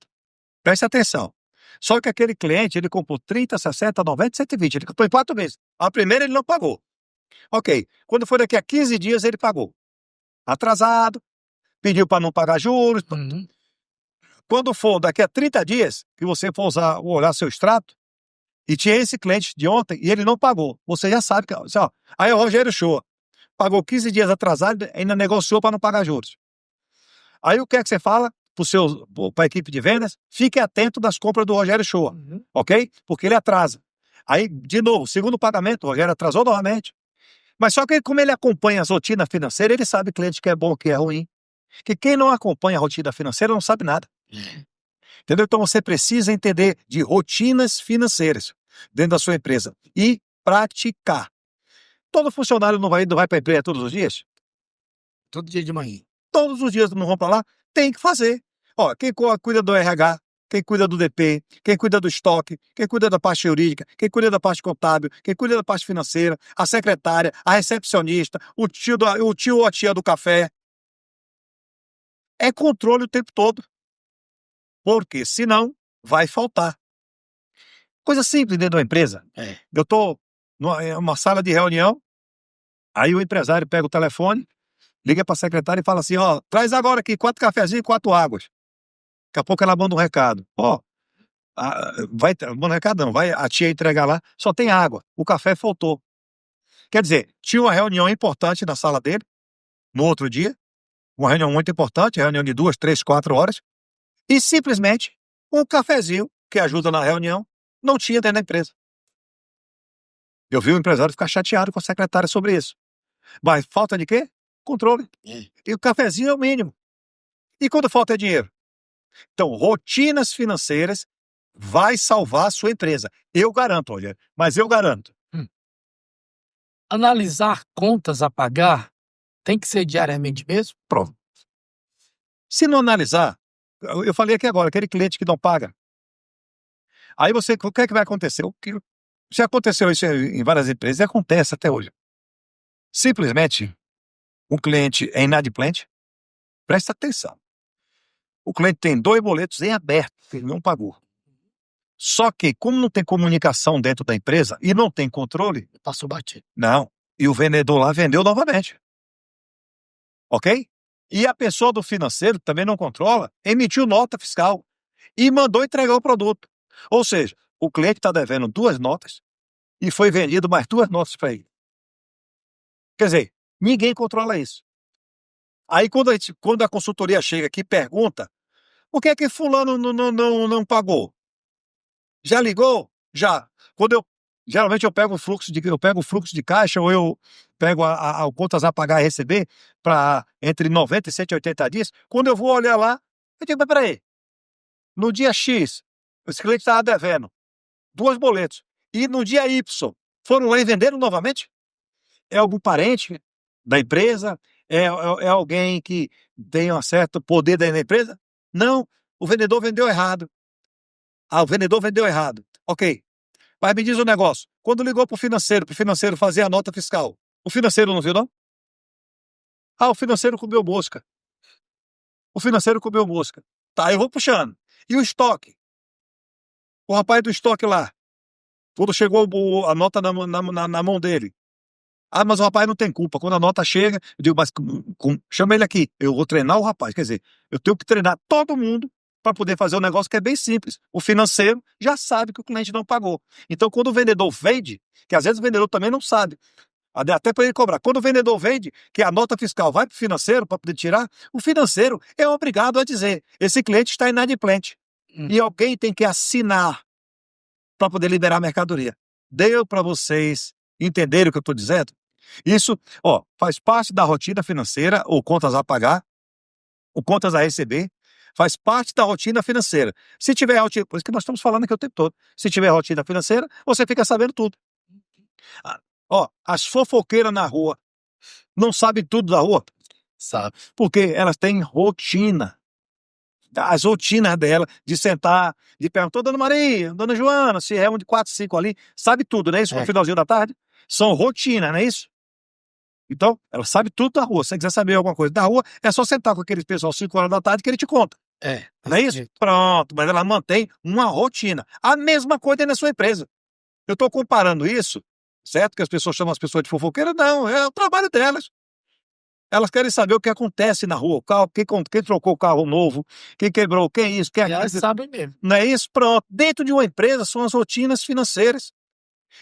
Preste atenção. Só que aquele cliente, ele comprou 30, 60, 90, 120. Ele comprou em 4 meses. A primeira ele não pagou. Ok. Quando for daqui a 15 dias, ele pagou. Atrasado. Pediu para não pagar juros. Uhum. Quando for daqui a 30 dias, que você for olhar seu extrato, e tinha esse cliente de ontem e ele não pagou, você já sabe que... Ó, aí o Rogério Show pagou 15 dias atrasado e ainda negociou para não pagar juros. Aí o que é que você fala para a equipe de vendas? Fique atento das compras do Rogério Show, ok? Porque ele atrasa. Aí, de novo, segundo pagamento, o Rogério atrasou novamente. Mas só que como ele acompanha as rotinas financeiras, ele sabe cliente que é bom, que é ruim. Que quem não acompanha a rotina financeira não sabe nada. Entendeu? Então você precisa entender de rotinas financeiras dentro da sua empresa e praticar. Todo funcionário não vai para a empresa todos os dias? Todo dia de manhã. Todos os dias não vão para lá? Tem que fazer. Ó, quem cuida do RH, quem cuida do DP, quem cuida do estoque, quem cuida da parte jurídica, quem cuida da parte contábil, quem cuida da parte financeira, a secretária, a recepcionista, o tio ou a tia do café. É controle o tempo todo. Porque senão vai faltar. Coisa simples dentro da empresa. Eu estou numa sala de reunião, aí o empresário pega o telefone, liga para a secretária e fala assim, ó, traz agora aqui 4 cafezinhos e 4 águas. Daqui a pouco ela manda um recado. Ó, manda um recado não, vai a tia entregar lá, só tem água, o café faltou. Quer dizer, tinha uma reunião importante na sala dele, no outro dia, uma reunião muito importante, reunião de 2, 3, 4 horas, e simplesmente um cafezinho que ajuda na reunião não tinha dentro da empresa. Eu vi o empresário ficar chateado com a secretária sobre isso. Mas falta de quê? Controle. E o cafezinho é o mínimo. E quando falta dinheiro? Então, rotinas financeiras vai salvar a sua empresa. Eu garanto, olha, mas eu garanto. Analisar contas a pagar tem que ser diariamente mesmo? Pronto. Se não analisar, eu falei aqui agora, aquele cliente que não paga. Aí o que é que vai acontecer? Já aconteceu isso em várias empresas e acontece até hoje. Simplesmente, um cliente é inadimplente, presta atenção. O cliente tem 2 boletos em aberto, que ele não pagou. Só que, como não tem comunicação dentro da empresa e não tem controle, Passou batido. não. E o vendedor lá vendeu novamente. Ok? E a pessoa do financeiro, que também não controla, emitiu nota fiscal e mandou entregar o produto. Ou seja, o cliente está devendo 2 notas e foi vendido mais 2 notas para ele. Quer dizer, ninguém controla isso. Aí quando a consultoria chega aqui e pergunta, por que é que fulano não pagou? Já ligou? Já. Geralmente eu pego o fluxo de caixa ou eu pego o contas a pagar e receber para entre 90 e 180 dias. Quando eu vou olhar lá, eu digo, mas peraí, no dia X, esse cliente estava devendo 2 boletos. E no dia Y, foram lá e venderam novamente? É algum parente da empresa? É alguém que tem um certo poder dentro da empresa? Não, o vendedor vendeu errado. O vendedor vendeu errado. Ok. Mas me diz um negócio. Quando ligou para o financeiro fazer a nota fiscal, o financeiro não viu, não? O financeiro comeu mosca. O financeiro comeu mosca. Tá, eu vou puxando. E o estoque? O rapaz do estoque lá, quando chegou a nota na mão dele. Mas o rapaz não tem culpa. Quando a nota chega, eu digo, mas chama ele aqui. Eu vou treinar o rapaz. Quer dizer, eu tenho que treinar todo mundo para poder fazer um negócio que é bem simples. O financeiro já sabe que o cliente não pagou. Então, quando o vendedor vende, que às vezes o vendedor também não sabe, até para ele cobrar. Quando o vendedor vende, que a nota fiscal vai para o financeiro para poder tirar, o financeiro é obrigado a dizer, esse cliente está inadimplente. E alguém tem que assinar para poder liberar a mercadoria. Deu para vocês entenderem o que eu estou dizendo? Isso, faz parte da rotina financeira, ou contas a pagar, ou contas a receber, faz parte da rotina financeira. Se tiver rotina, por isso que nós estamos falando aqui o tempo todo, se tiver rotina financeira, você fica sabendo tudo. As fofoqueiras na rua, não sabem tudo da rua? Sabe. Porque elas têm rotina. As rotinas dela, de sentar, de perguntar, Dona Maria, Dona Joana, se reúne de 4, 5 ali, sabe tudo, não é isso? No finalzinho da tarde? São rotinas, não é isso? Então, ela sabe tudo da rua. Se você quiser saber alguma coisa da rua, é só sentar com aquele pessoal 5 horas da tarde que ele te conta. Não é isso? Pronto, mas ela mantém uma rotina. A mesma coisa na sua empresa. Eu estou comparando isso, certo? Que as pessoas chamam as pessoas de fofoqueiras, não, é o trabalho delas. Elas querem saber o que acontece na rua, quem trocou o carro novo, quem quebrou, quem isso, quem aquilo. Elas sabem mesmo. Não é isso? Pronto. Dentro de uma empresa são as rotinas financeiras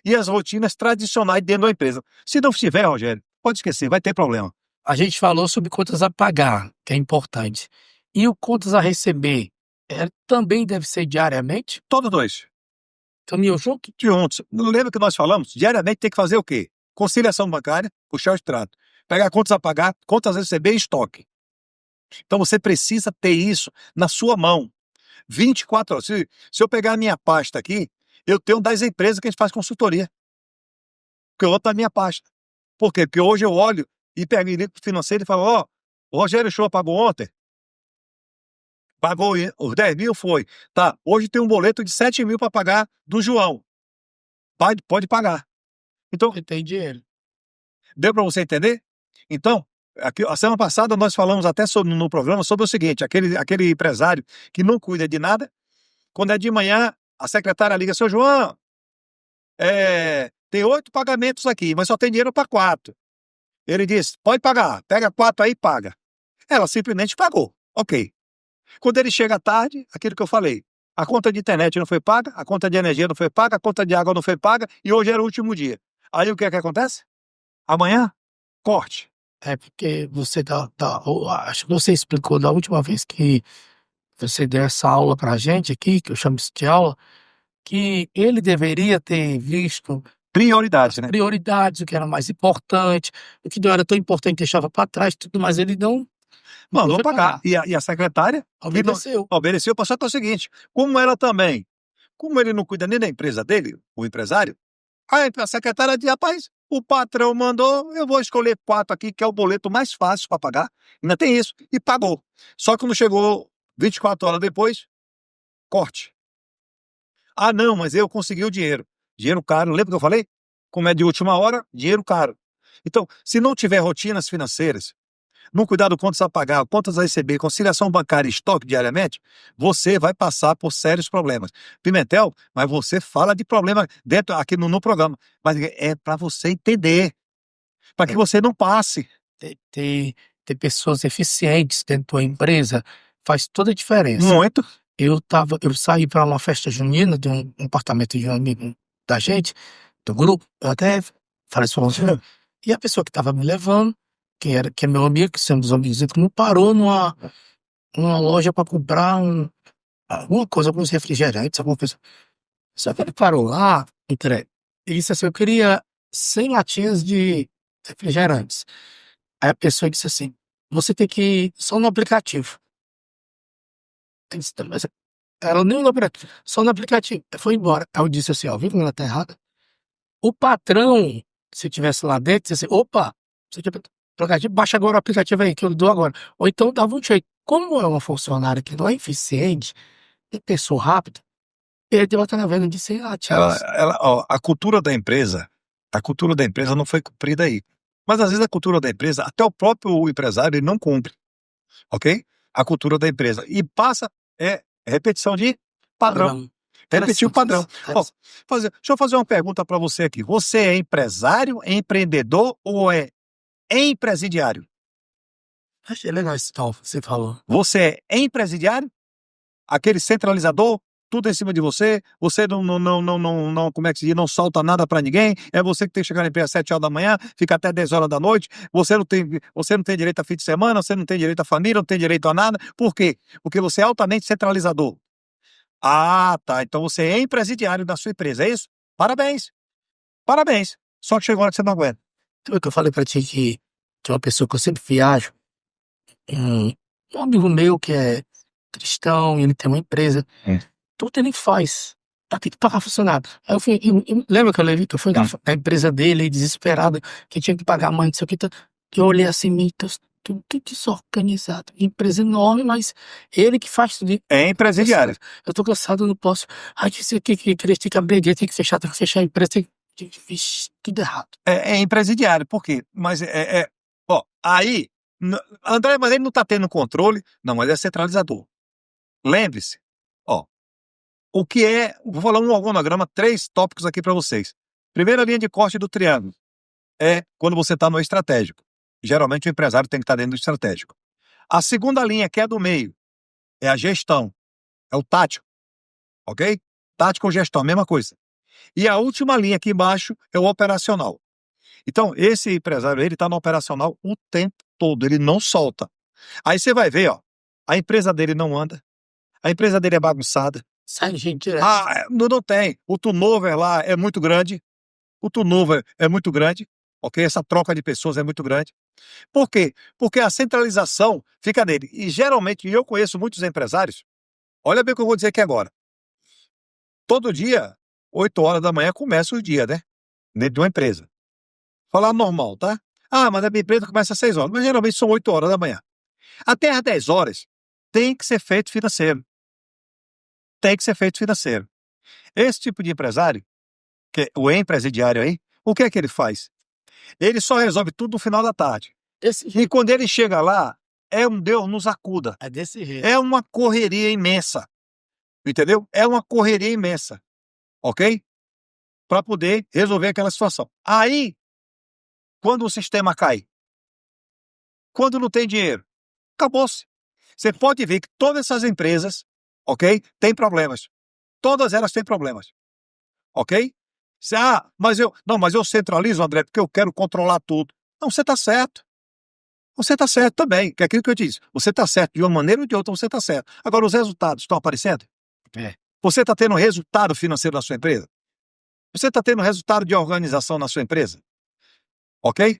e as rotinas tradicionais dentro da empresa. Se não tiver, Rogério, pode esquecer, vai ter problema. A gente falou sobre contas a pagar, que é importante. E o contas a receber, também deve ser diariamente? Todos dois. Caminham junto? Juntos. Não lembra que nós falamos? Diariamente tem que fazer o quê? Conciliação bancária, puxar o extrato. Pegar contas a pagar, contas a receber e estoque. Então você precisa ter isso na sua mão. 24 horas. Se eu pegar a minha pasta aqui, eu tenho 10 empresas que a gente faz consultoria. Que eu boto na minha pasta. Por quê? Porque hoje eu olho e pego e ligo pro financeiro e falo, o Rogério Show pagou ontem? Pagou os 10 mil, foi. Tá, hoje tem um boleto de 7 mil para pagar do João. Pode pagar. Então, Tem dinheiro. Deu para você entender? Então, a semana passada nós falamos até no programa sobre o seguinte, aquele empresário que não cuida de nada, quando é de manhã, a secretária liga, seu João, tem 8 pagamentos aqui, mas só tem dinheiro para 4. Ele diz, pode pagar, pega 4 aí e paga. Ela simplesmente pagou, ok. Quando ele chega à tarde, aquilo que eu falei, a conta de internet não foi paga, a conta de energia não foi paga, a conta de água não foi paga e hoje era o último dia. Aí o que é que acontece? Amanhã, corte. É porque acho que você explicou da última vez que você deu essa aula pra gente aqui, que eu chamo isso de aula, que ele deveria ter visto Prioridade, né? prioridades, o que era mais importante, o que não era tão importante deixava para trás, tudo, mas ele não Mandou foi pagar. pagar. E a secretária que não Obedeceu. obedeceu, só que é o seguinte, como ele não cuida nem da empresa dele, o empresário, aí a secretária diz, rapaz, o patrão mandou, eu vou escolher 4 aqui, que é o boleto mais fácil para pagar. Ainda tem isso. E pagou. Só que quando chegou 24 horas depois, corte. Ah, não, mas eu consegui o dinheiro. Dinheiro caro, lembra que eu falei? Como é de última hora, dinheiro caro. Então, se não tiver rotinas financeiras, não cuidar do contas a pagar, contas a receber, conciliação bancária e estoque diariamente, você vai passar por sérios problemas. Pimentel, mas você fala de problema dentro aqui no programa, mas é para você entender, para que você não passe. Ter pessoas eficientes dentro da empresa faz toda a diferença. Muito. Eu saí para uma festa junina de um apartamento de um amigo da gente, do grupo, eu até falei isso pra você, e a pessoa que estava me levando, que é meu amigo, que somos amigos em comum, parou numa loja para comprar alguma coisa, alguns refrigerantes, alguma coisa. Só que ele parou lá, e disse assim, eu queria 100 latinhas de refrigerantes. Aí a pessoa disse assim, você tem que ir só no aplicativo. Eu disse, "Tá, mas ela nem olhou pra só no aplicativo. Foi embora. Aí eu disse assim, ó, viu como ela tá errada? O patrão, se tivesse lá dentro, disse assim, opa, você tinha aplicativo, baixa agora o aplicativo aí, que eu dou agora. Ou então dava um jeito. Como é uma funcionária que não é eficiente, e pessoa rápida, perdeu a venda de 100 latinhas. Ó, a cultura da empresa não foi cumprida aí. Mas às vezes a cultura da empresa, até o próprio empresário, ele não cumpre, ok? A cultura da empresa. E passa, repetição de padrão. Repetir o padrão. Ó, deixa eu fazer uma pergunta para você aqui. Você é empresário, empreendedor ou é empresidiário? Achei legal isso que você falou. Você é empresidiário? Aquele centralizador, tudo em cima de você, você não, como é que se diz, não solta nada para ninguém, é você que tem que chegar na empresa às 7 horas da manhã, fica até 10 horas da noite, você não tem direito a fim de semana, você não tem direito à família, não tem direito a nada. Por quê? Porque você é altamente centralizador. Ah, tá, então você é empresidiário da sua empresa, é isso? Parabéns, parabéns. Só que chegou a hora que você não aguenta. Então, que eu falei pra ti que tem uma pessoa que eu sempre viajo, um amigo meu que é cristão, e ele tem uma empresa, tudo ele faz. Tem que pagar funcionário. Aí lembra que eu fui na empresa dele, desesperado, que tinha que pagar a mãe, não sei o que. Eu olhei assim, meio, tudo desorganizado. Empresa enorme, mas ele que faz tudo. É empresidiário. Eu tô cansado, eu não posso. Ai, disse que tem que abrir, tem que fechar a empresa, vixe, tudo errado. É empresidiário, por quê? Mas ó, aí, André, mas ele não tá tendo controle, não, mas é centralizador. Lembre-se, ó, vou falar um organograma, 3 tópicos aqui para vocês. Primeira linha de corte do triângulo é quando você está no estratégico. Geralmente o empresário tem que estar dentro do estratégico. A segunda linha, que é do meio, é a gestão, é o tático, ok? Tático ou gestão, mesma coisa. E a última linha aqui embaixo é o operacional. Então, esse empresário, ele está no operacional o tempo todo, ele não solta. Aí você vai ver, ó, a empresa dele não anda, a empresa dele é bagunçada. Sai gente direto. Não tem. O turnover lá é muito grande. Ok? Essa troca de pessoas é muito grande. Por quê? Porque a centralização fica nele. E geralmente, eu conheço muitos empresários, olha bem o que eu vou dizer aqui agora. Todo dia, 8 horas da manhã, começa o dia, né? Dentro de uma empresa. Falar normal, tá? Ah, mas a minha empresa começa às 6 horas. Mas geralmente são 8 horas da manhã. Até às 10 horas, tem que ser feito financeiro. Tem que ser feito financeiro. Esse tipo de empresário, que é o empresidiário aí, o que é que ele faz? Ele só resolve tudo no final da tarde. E quando ele chega lá, é um Deus nos acuda. É desse jeito. É uma correria imensa. Entendeu? É uma correria imensa. Ok? Para poder resolver aquela situação. Aí, quando o sistema cai, quando não tem dinheiro, acabou-se. Você pode ver que todas essas empresas, ok, têm problemas. Todas elas têm problemas. Ok? Mas eu centralizo, André, porque eu quero controlar tudo. Não, você está certo. você está certo também, que é aquilo que eu disse. Você está certo de uma maneira ou de outra, você está certo. Agora, os resultados estão aparecendo? É. Você está tendo resultado financeiro na sua empresa? Você está tendo resultado de organização na sua empresa? Ok?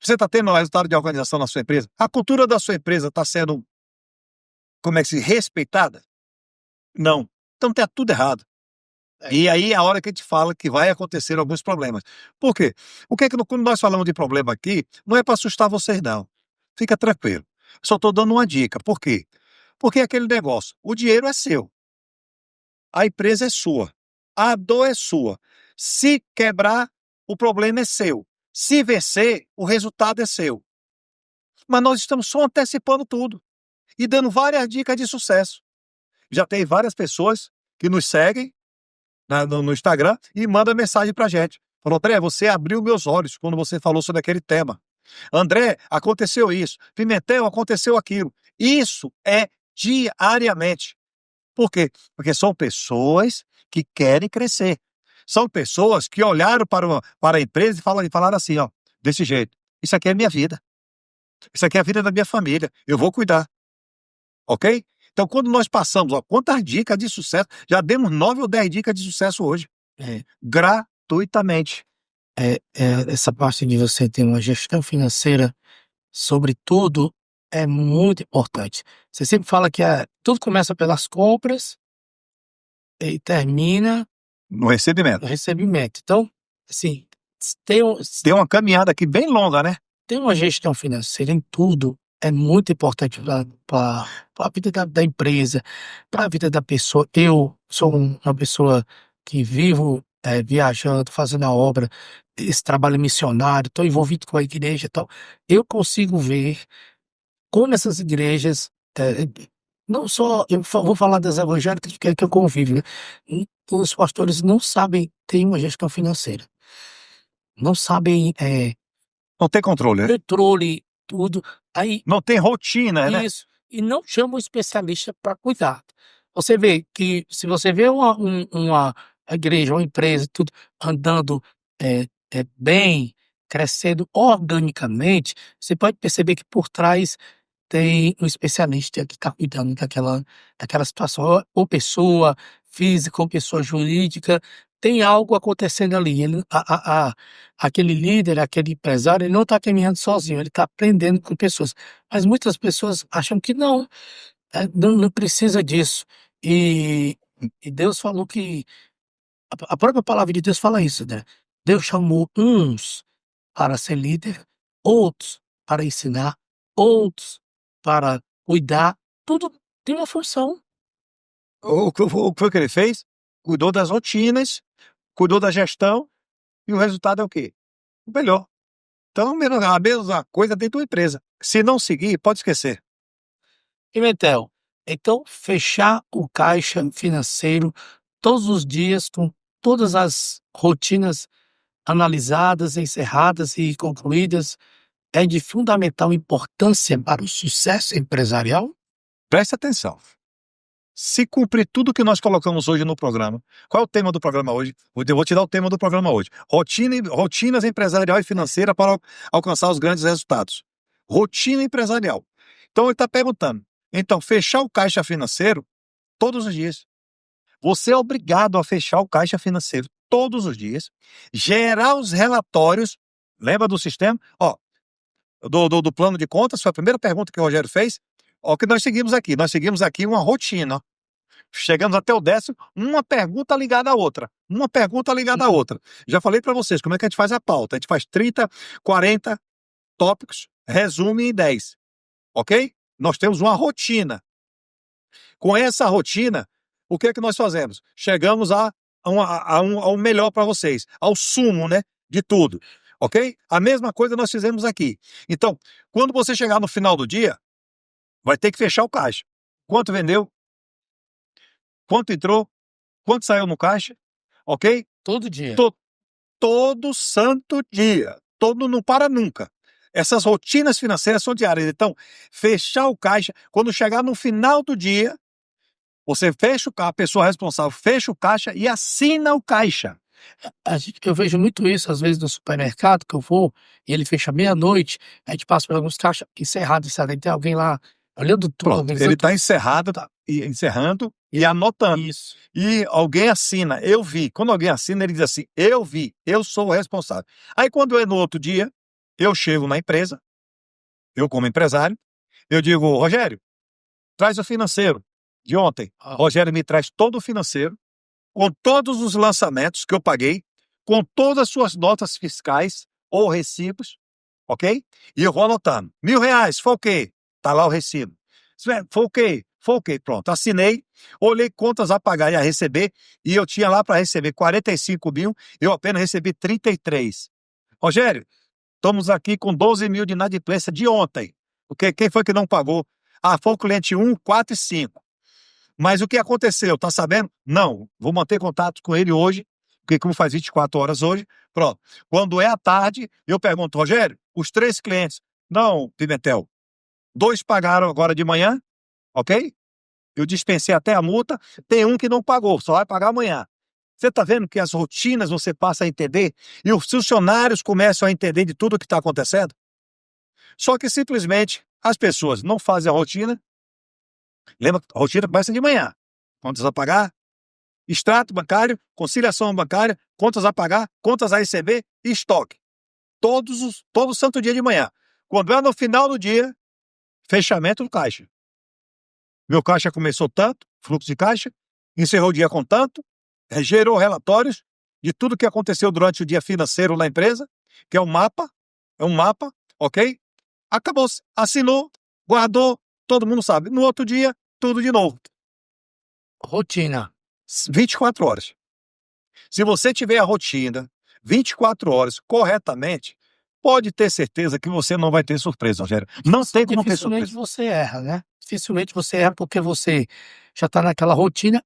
Você está tendo resultado de organização na sua empresa? A cultura da sua empresa está sendo, como é que se, respeitada? Não. Então está tudo errado. E aí é a hora que a gente fala que vai acontecer alguns problemas. Por quê? O que é que quando nós falamos de problema aqui, não é para assustar vocês, não. Fica tranquilo. Só estou dando uma dica. Por quê? Porque é aquele negócio. O dinheiro é seu. A empresa é sua. A dor é sua. Se quebrar, o problema é seu. Se vencer, o resultado é seu. Mas nós estamos só antecipando tudo e dando várias dicas de sucesso. Já tem várias pessoas que nos seguem no Instagram e mandam mensagem pra gente. Falou, André, você abriu meus olhos quando você falou sobre aquele tema. André, aconteceu isso. Pimentel, aconteceu aquilo. Isso é diariamente. Por quê? Porque são pessoas que querem crescer. São pessoas que olharam para a empresa e falaram assim, ó, desse jeito. Isso aqui é minha vida. Isso aqui é a vida da minha família. Eu vou cuidar. Ok? Então, quando nós passamos, ó, quantas dicas de sucesso, já demos 9 ou 10 dicas de sucesso hoje. É. Gratuitamente. Essa parte de você ter uma gestão financeira, sobretudo, é muito importante. Você sempre fala que tudo começa pelas compras e termina No recebimento. no recebimento. Então, assim, tem, Tem uma caminhada aqui bem longa, né? tem uma gestão financeira em tudo, é muito importante para a vida da empresa, para a vida da pessoa. Eu sou uma pessoa que vivo viajando, fazendo a obra, esse trabalho missionário, estou envolvido com a igreja e tal. Eu consigo ver como essas igrejas, não só, vou falar das evangélicas, que eu convivo, né? Os pastores não sabem ter uma gestão financeira, não sabem Não tem controle, né? controle, tudo. Aí, Não tem rotina, né? isso, e não chama um especialista para cuidar. Você vê que, se você vê uma igreja, uma empresa, tudo andando bem, crescendo organicamente, você pode perceber que por trás tem um especialista que está cuidando daquela situação, ou pessoa física, ou pessoa jurídica, tem algo acontecendo ali. Aquele líder, aquele empresário, ele não está caminhando sozinho, ele está aprendendo com pessoas. Mas muitas pessoas acham que não, não precisa disso. E Deus falou que, a própria palavra de Deus fala isso, né? Deus chamou uns para ser líder, outros para ensinar, outros para cuidar, tudo tem uma função. O que foi que ele fez? Cuidou das rotinas, cuidou da gestão e o resultado é o quê? O melhor. Então, a mesma coisa dentro da empresa. Se não seguir, pode esquecer. Pimentel, então fechar o caixa financeiro todos os dias com todas as rotinas analisadas, encerradas e concluídas é de fundamental importância para o sucesso empresarial? Preste atenção. Se cumprir tudo que nós colocamos hoje no programa, qual é o tema do programa hoje? Eu vou te dar o tema do programa hoje. Rotinas empresarial e financeira para alcançar os grandes resultados. Rotina empresarial. Então ele está perguntando. Então, fechar o caixa financeiro todos os dias. Você é obrigado a fechar o caixa financeiro todos os dias, gerar os relatórios. Lembra do sistema? Ó, do plano de contas, foi a primeira pergunta que o Rogério fez. Ó, o que nós seguimos aqui? Nós seguimos aqui uma rotina. Chegamos até o 10º, uma pergunta ligada à outra. Uma pergunta ligada à outra. Já falei para vocês como é que a gente faz a pauta. A gente faz 30, 40 tópicos, resume em 10. Ok? Nós temos uma rotina. Com essa rotina, o que é que nós fazemos? Chegamos ao melhor para vocês, ao sumo, né, de tudo. Ok? A mesma coisa nós fizemos aqui. Então, quando você chegar no final do dia, vai ter que fechar o caixa. Quanto vendeu? Quanto entrou? Quanto saiu no caixa? Ok? Todo dia. Todo santo dia. Todo, não para nunca. Essas rotinas financeiras são diárias. Então, fechar o caixa, quando chegar no final do dia, você fecha o caixa, a pessoa responsável fecha o caixa e assina o caixa. Eu vejo muito isso, às vezes, no supermercado que eu vou, e ele fecha meia-noite, a gente passa por alguns caixas encerrados, sabe? Tem alguém lá olhando tudo, Pronto, ele organizando está tudo. encerrado, Tá. encerrando e anotando. Isso. E alguém assina, eu vi. Quando alguém assina, ele diz assim, eu vi, eu sou o responsável. Aí quando é no outro dia, eu chego na empresa, eu como empresário, eu digo, Rogério, traz o financeiro de ontem. Ah, Rogério me traz todo o financeiro, com todos os lançamentos que eu paguei, com todas as suas notas fiscais ou recibos, ok? E eu vou anotando. R$ 1.000, foi o quê? Tá lá o recibo. Foi o quê? Foi o quê? Pronto, assinei, olhei contas a pagar e a receber, e eu tinha lá para receber 45 mil, eu apenas recebi 33. Rogério, estamos aqui com 12 mil de inadimplência de ontem. Quem foi que não pagou? Ah, foi o cliente 1, 4 e 5. Mas o que aconteceu? Tá sabendo? Não. Vou manter contato com ele hoje, porque como faz 24 horas hoje, pronto. Quando é à tarde, eu pergunto, Rogério, os 3 clientes. Não, Pimentel. 2 pagaram agora de manhã, ok? Eu dispensei até a multa. Tem um que não pagou, só vai pagar amanhã. Você está vendo que as rotinas você passa a entender e os funcionários começam a entender de tudo o que está acontecendo? Só que simplesmente as pessoas não fazem a rotina. Lembra, a rotina começa de manhã. Contas a pagar, extrato bancário, conciliação bancária, contas a pagar, contas a receber e estoque. Todo santo dia de manhã. Quando é no final do dia, fechamento do caixa. Meu caixa começou tanto, fluxo de caixa, encerrou o dia com tanto, gerou relatórios de tudo que aconteceu durante o dia financeiro na empresa, que é um mapa, ok? Acabou-se, assinou, guardou, todo mundo sabe. No outro dia, tudo de novo. rotina. 24 horas. Se você tiver a rotina 24 horas corretamente, pode ter certeza que você não vai ter surpresa, Rogério. Não tem como ter Dificilmente surpresa. você erra, né? Dificilmente você erra porque você já está naquela rotina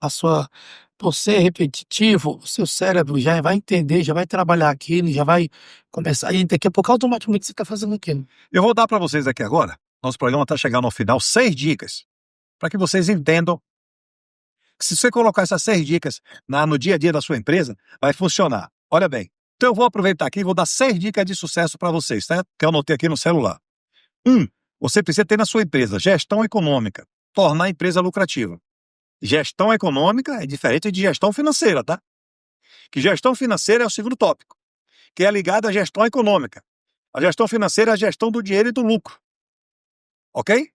a sua, por ser repetitivo, o seu cérebro já vai entender, já vai trabalhar aquilo, já vai começar, e daqui a pouco automaticamente você está fazendo aquilo. Eu vou dar para vocês aqui agora, nosso programa está chegando ao final, 6 dicas, para que vocês entendam que se você colocar essas 6 dicas no dia a dia da sua empresa, vai funcionar. Olha bem, então eu vou aproveitar aqui e vou dar 6 dicas de sucesso para vocês, tá? Que eu anotei aqui no celular. 1. Você precisa ter na sua empresa gestão econômica, tornar a empresa lucrativa. Gestão econômica é diferente de gestão financeira, tá? Que gestão financeira é o segundo tópico, que é ligado à gestão econômica. A gestão financeira é a gestão do dinheiro e do lucro. Ok?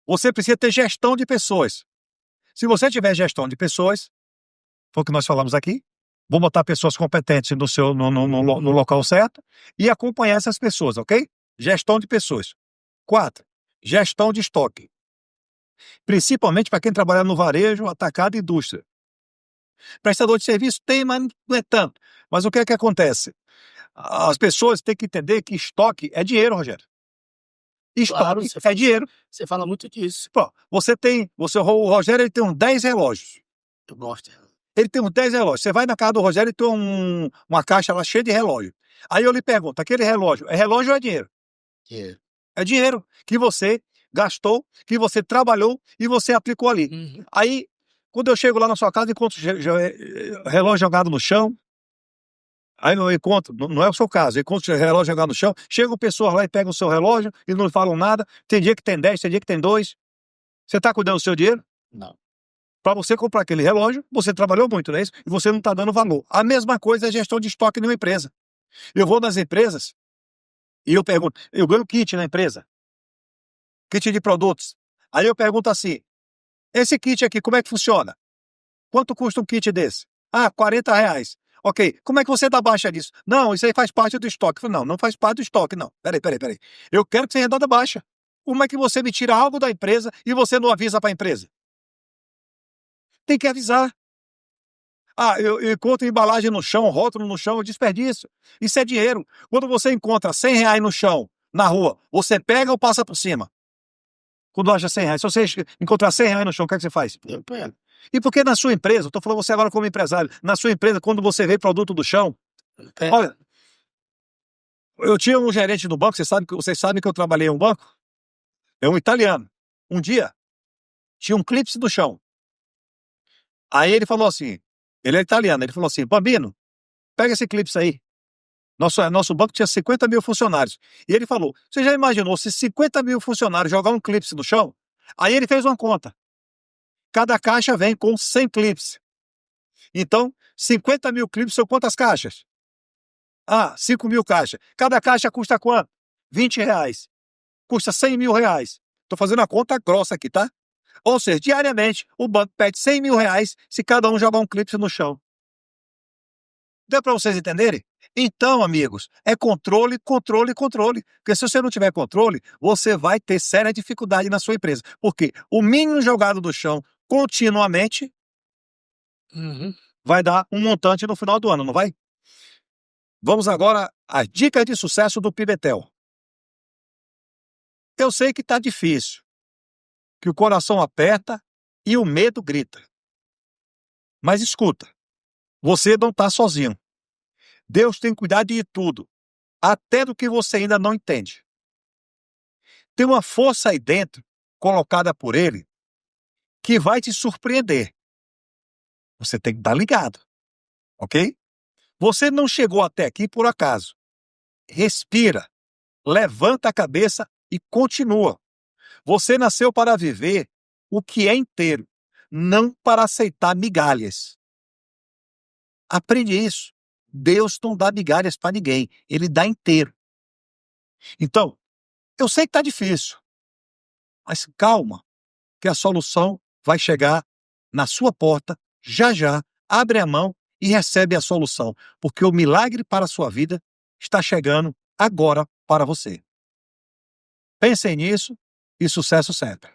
Você precisa ter gestão de pessoas. Se você tiver gestão de pessoas, foi o que nós falamos aqui, vou botar pessoas competentes no local certo e acompanhar essas pessoas, ok? Gestão de pessoas. 4. Gestão de estoque. Principalmente para quem trabalha no varejo, atacado e indústria. Prestador de serviço tem, mas não é tanto. Mas o que é que acontece? As pessoas têm que entender que estoque é dinheiro, Rogério. Claro, Estoque é dinheiro. você fala muito disso. Pô, o Rogério ele tem uns 10 relógios. Eu gosto. Ele tem uns 10 relógios. Você vai na casa do Rogério e tem uma caixa lá cheia de relógio. Aí eu lhe pergunto, aquele relógio é relógio ou é dinheiro? Yeah. É dinheiro que você gastou, que você trabalhou e você aplicou ali. Uhum. Aí, quando eu chego lá na sua casa, encontro relógio jogado no chão. Aí eu encontro, não é o seu caso, eu encontro o relógio jogado no chão. Chegam pessoas lá e pegam o seu relógio e não falam nada. Tem dia que tem 10, tem dia que tem 2. Você está cuidando do seu dinheiro? Não. Para você comprar aquele relógio, você trabalhou muito, não é isso? E você não está dando valor. A mesma coisa é a gestão de estoque numa empresa. Eu vou nas empresas e eu pergunto, eu ganho kit na empresa, kit de produtos. Aí eu pergunto assim, esse kit aqui, como é que funciona? Quanto custa um kit desse? Ah, R$ 40. Ok, como é que você dá baixa disso? Não, isso aí faz parte do estoque. Eu falei, não, não faz parte do estoque, não. Peraí. Eu quero que você redonda baixa. Como é que você me tira algo da empresa e você não avisa para a empresa? Tem que avisar. Ah, eu encontro embalagem no chão, rótulo no chão, eu desperdício. Isso é dinheiro. Quando você encontra R$ 100 no chão, na rua, você pega ou passa por cima? Quando acha R$ 100. Se você encontrar R$ 100 no chão, o que é que você faz? Eu pego. E por que na sua empresa, eu estou falando você agora como empresário, na sua empresa, quando você vê produto do chão, Eu pego. olha, eu tinha um gerente no banco, vocês sabem que eu trabalhei em um banco? É um italiano. Um dia, tinha um clipe no chão. Aí ele falou assim, Ele é italiano. Ele falou assim: Bambino, pega esse Eclipse aí. Nosso banco tinha 50 mil funcionários. E ele falou: você já imaginou se 50 mil funcionários jogar um Clipse no chão? Aí ele fez uma conta. Cada caixa vem com 100 Clipse. Então, 50 mil Clipse são quantas caixas? 5 mil caixas. Cada caixa custa quanto? R$ 20. Custa R$ 100.000. Estou fazendo a conta grossa aqui, tá? Ou seja, diariamente, o banco pede R$ 100.000 se cada um jogar um Clipse no chão. Deu para vocês entenderem? Então, amigos, é controle, controle, controle. Porque se você não tiver controle, você vai ter séria dificuldade na sua empresa. Porque o mínimo jogado no chão continuamente vai dar um montante no final do ano, não vai? Vamos agora às dicas de sucesso do Pimentel. Eu sei que está difícil, que o coração aperta e o medo grita. Mas escuta, você não está sozinho. Deus tem cuidado de tudo, até do que você ainda não entende. Tem uma força aí dentro, colocada por Ele, que vai te surpreender. Você tem que estar ligado, ok? Você não chegou até aqui por acaso. Respira, levanta a cabeça e continua. Você nasceu para viver o que é inteiro, não para aceitar migalhas. Aprende isso. Deus não dá migalhas para ninguém, Ele dá inteiro. Então, eu sei que está difícil, mas calma, que a solução vai chegar na sua porta, já já, abre a mão e recebe a solução, porque o milagre para a sua vida está chegando agora para você. Pensem nisso e sucesso sempre.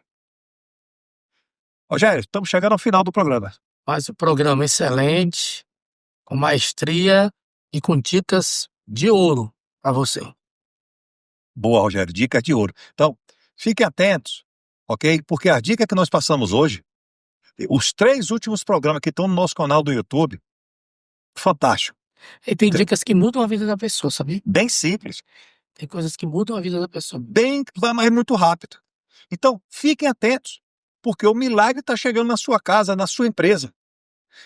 Rogério, estamos chegando ao final do programa. Faz o programa excelente, com maestria e com dicas de ouro para você. Boa, Rogério, dicas de ouro. Então, fiquem atentos, ok? Porque a dica que nós passamos hoje, os 3 últimos programas que estão no nosso canal do YouTube, fantástico. E tem dicas que mudam a vida da pessoa, sabia? Bem simples, Tem coisas que mudam a vida da pessoa. mas muito rápido. Então, fiquem atentos, porque o milagre está chegando na sua casa, na sua empresa.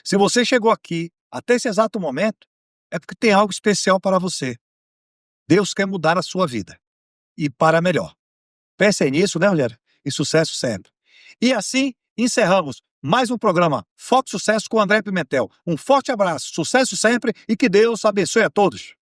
Se você chegou aqui até esse exato momento, é porque tem algo especial para você. Deus quer mudar a sua vida. E para melhor. Pensem nisso, né, Rogério? E sucesso sempre. E assim, encerramos mais um programa Foco Sucesso com André Pimentel. Um forte abraço, sucesso sempre e que Deus abençoe a todos.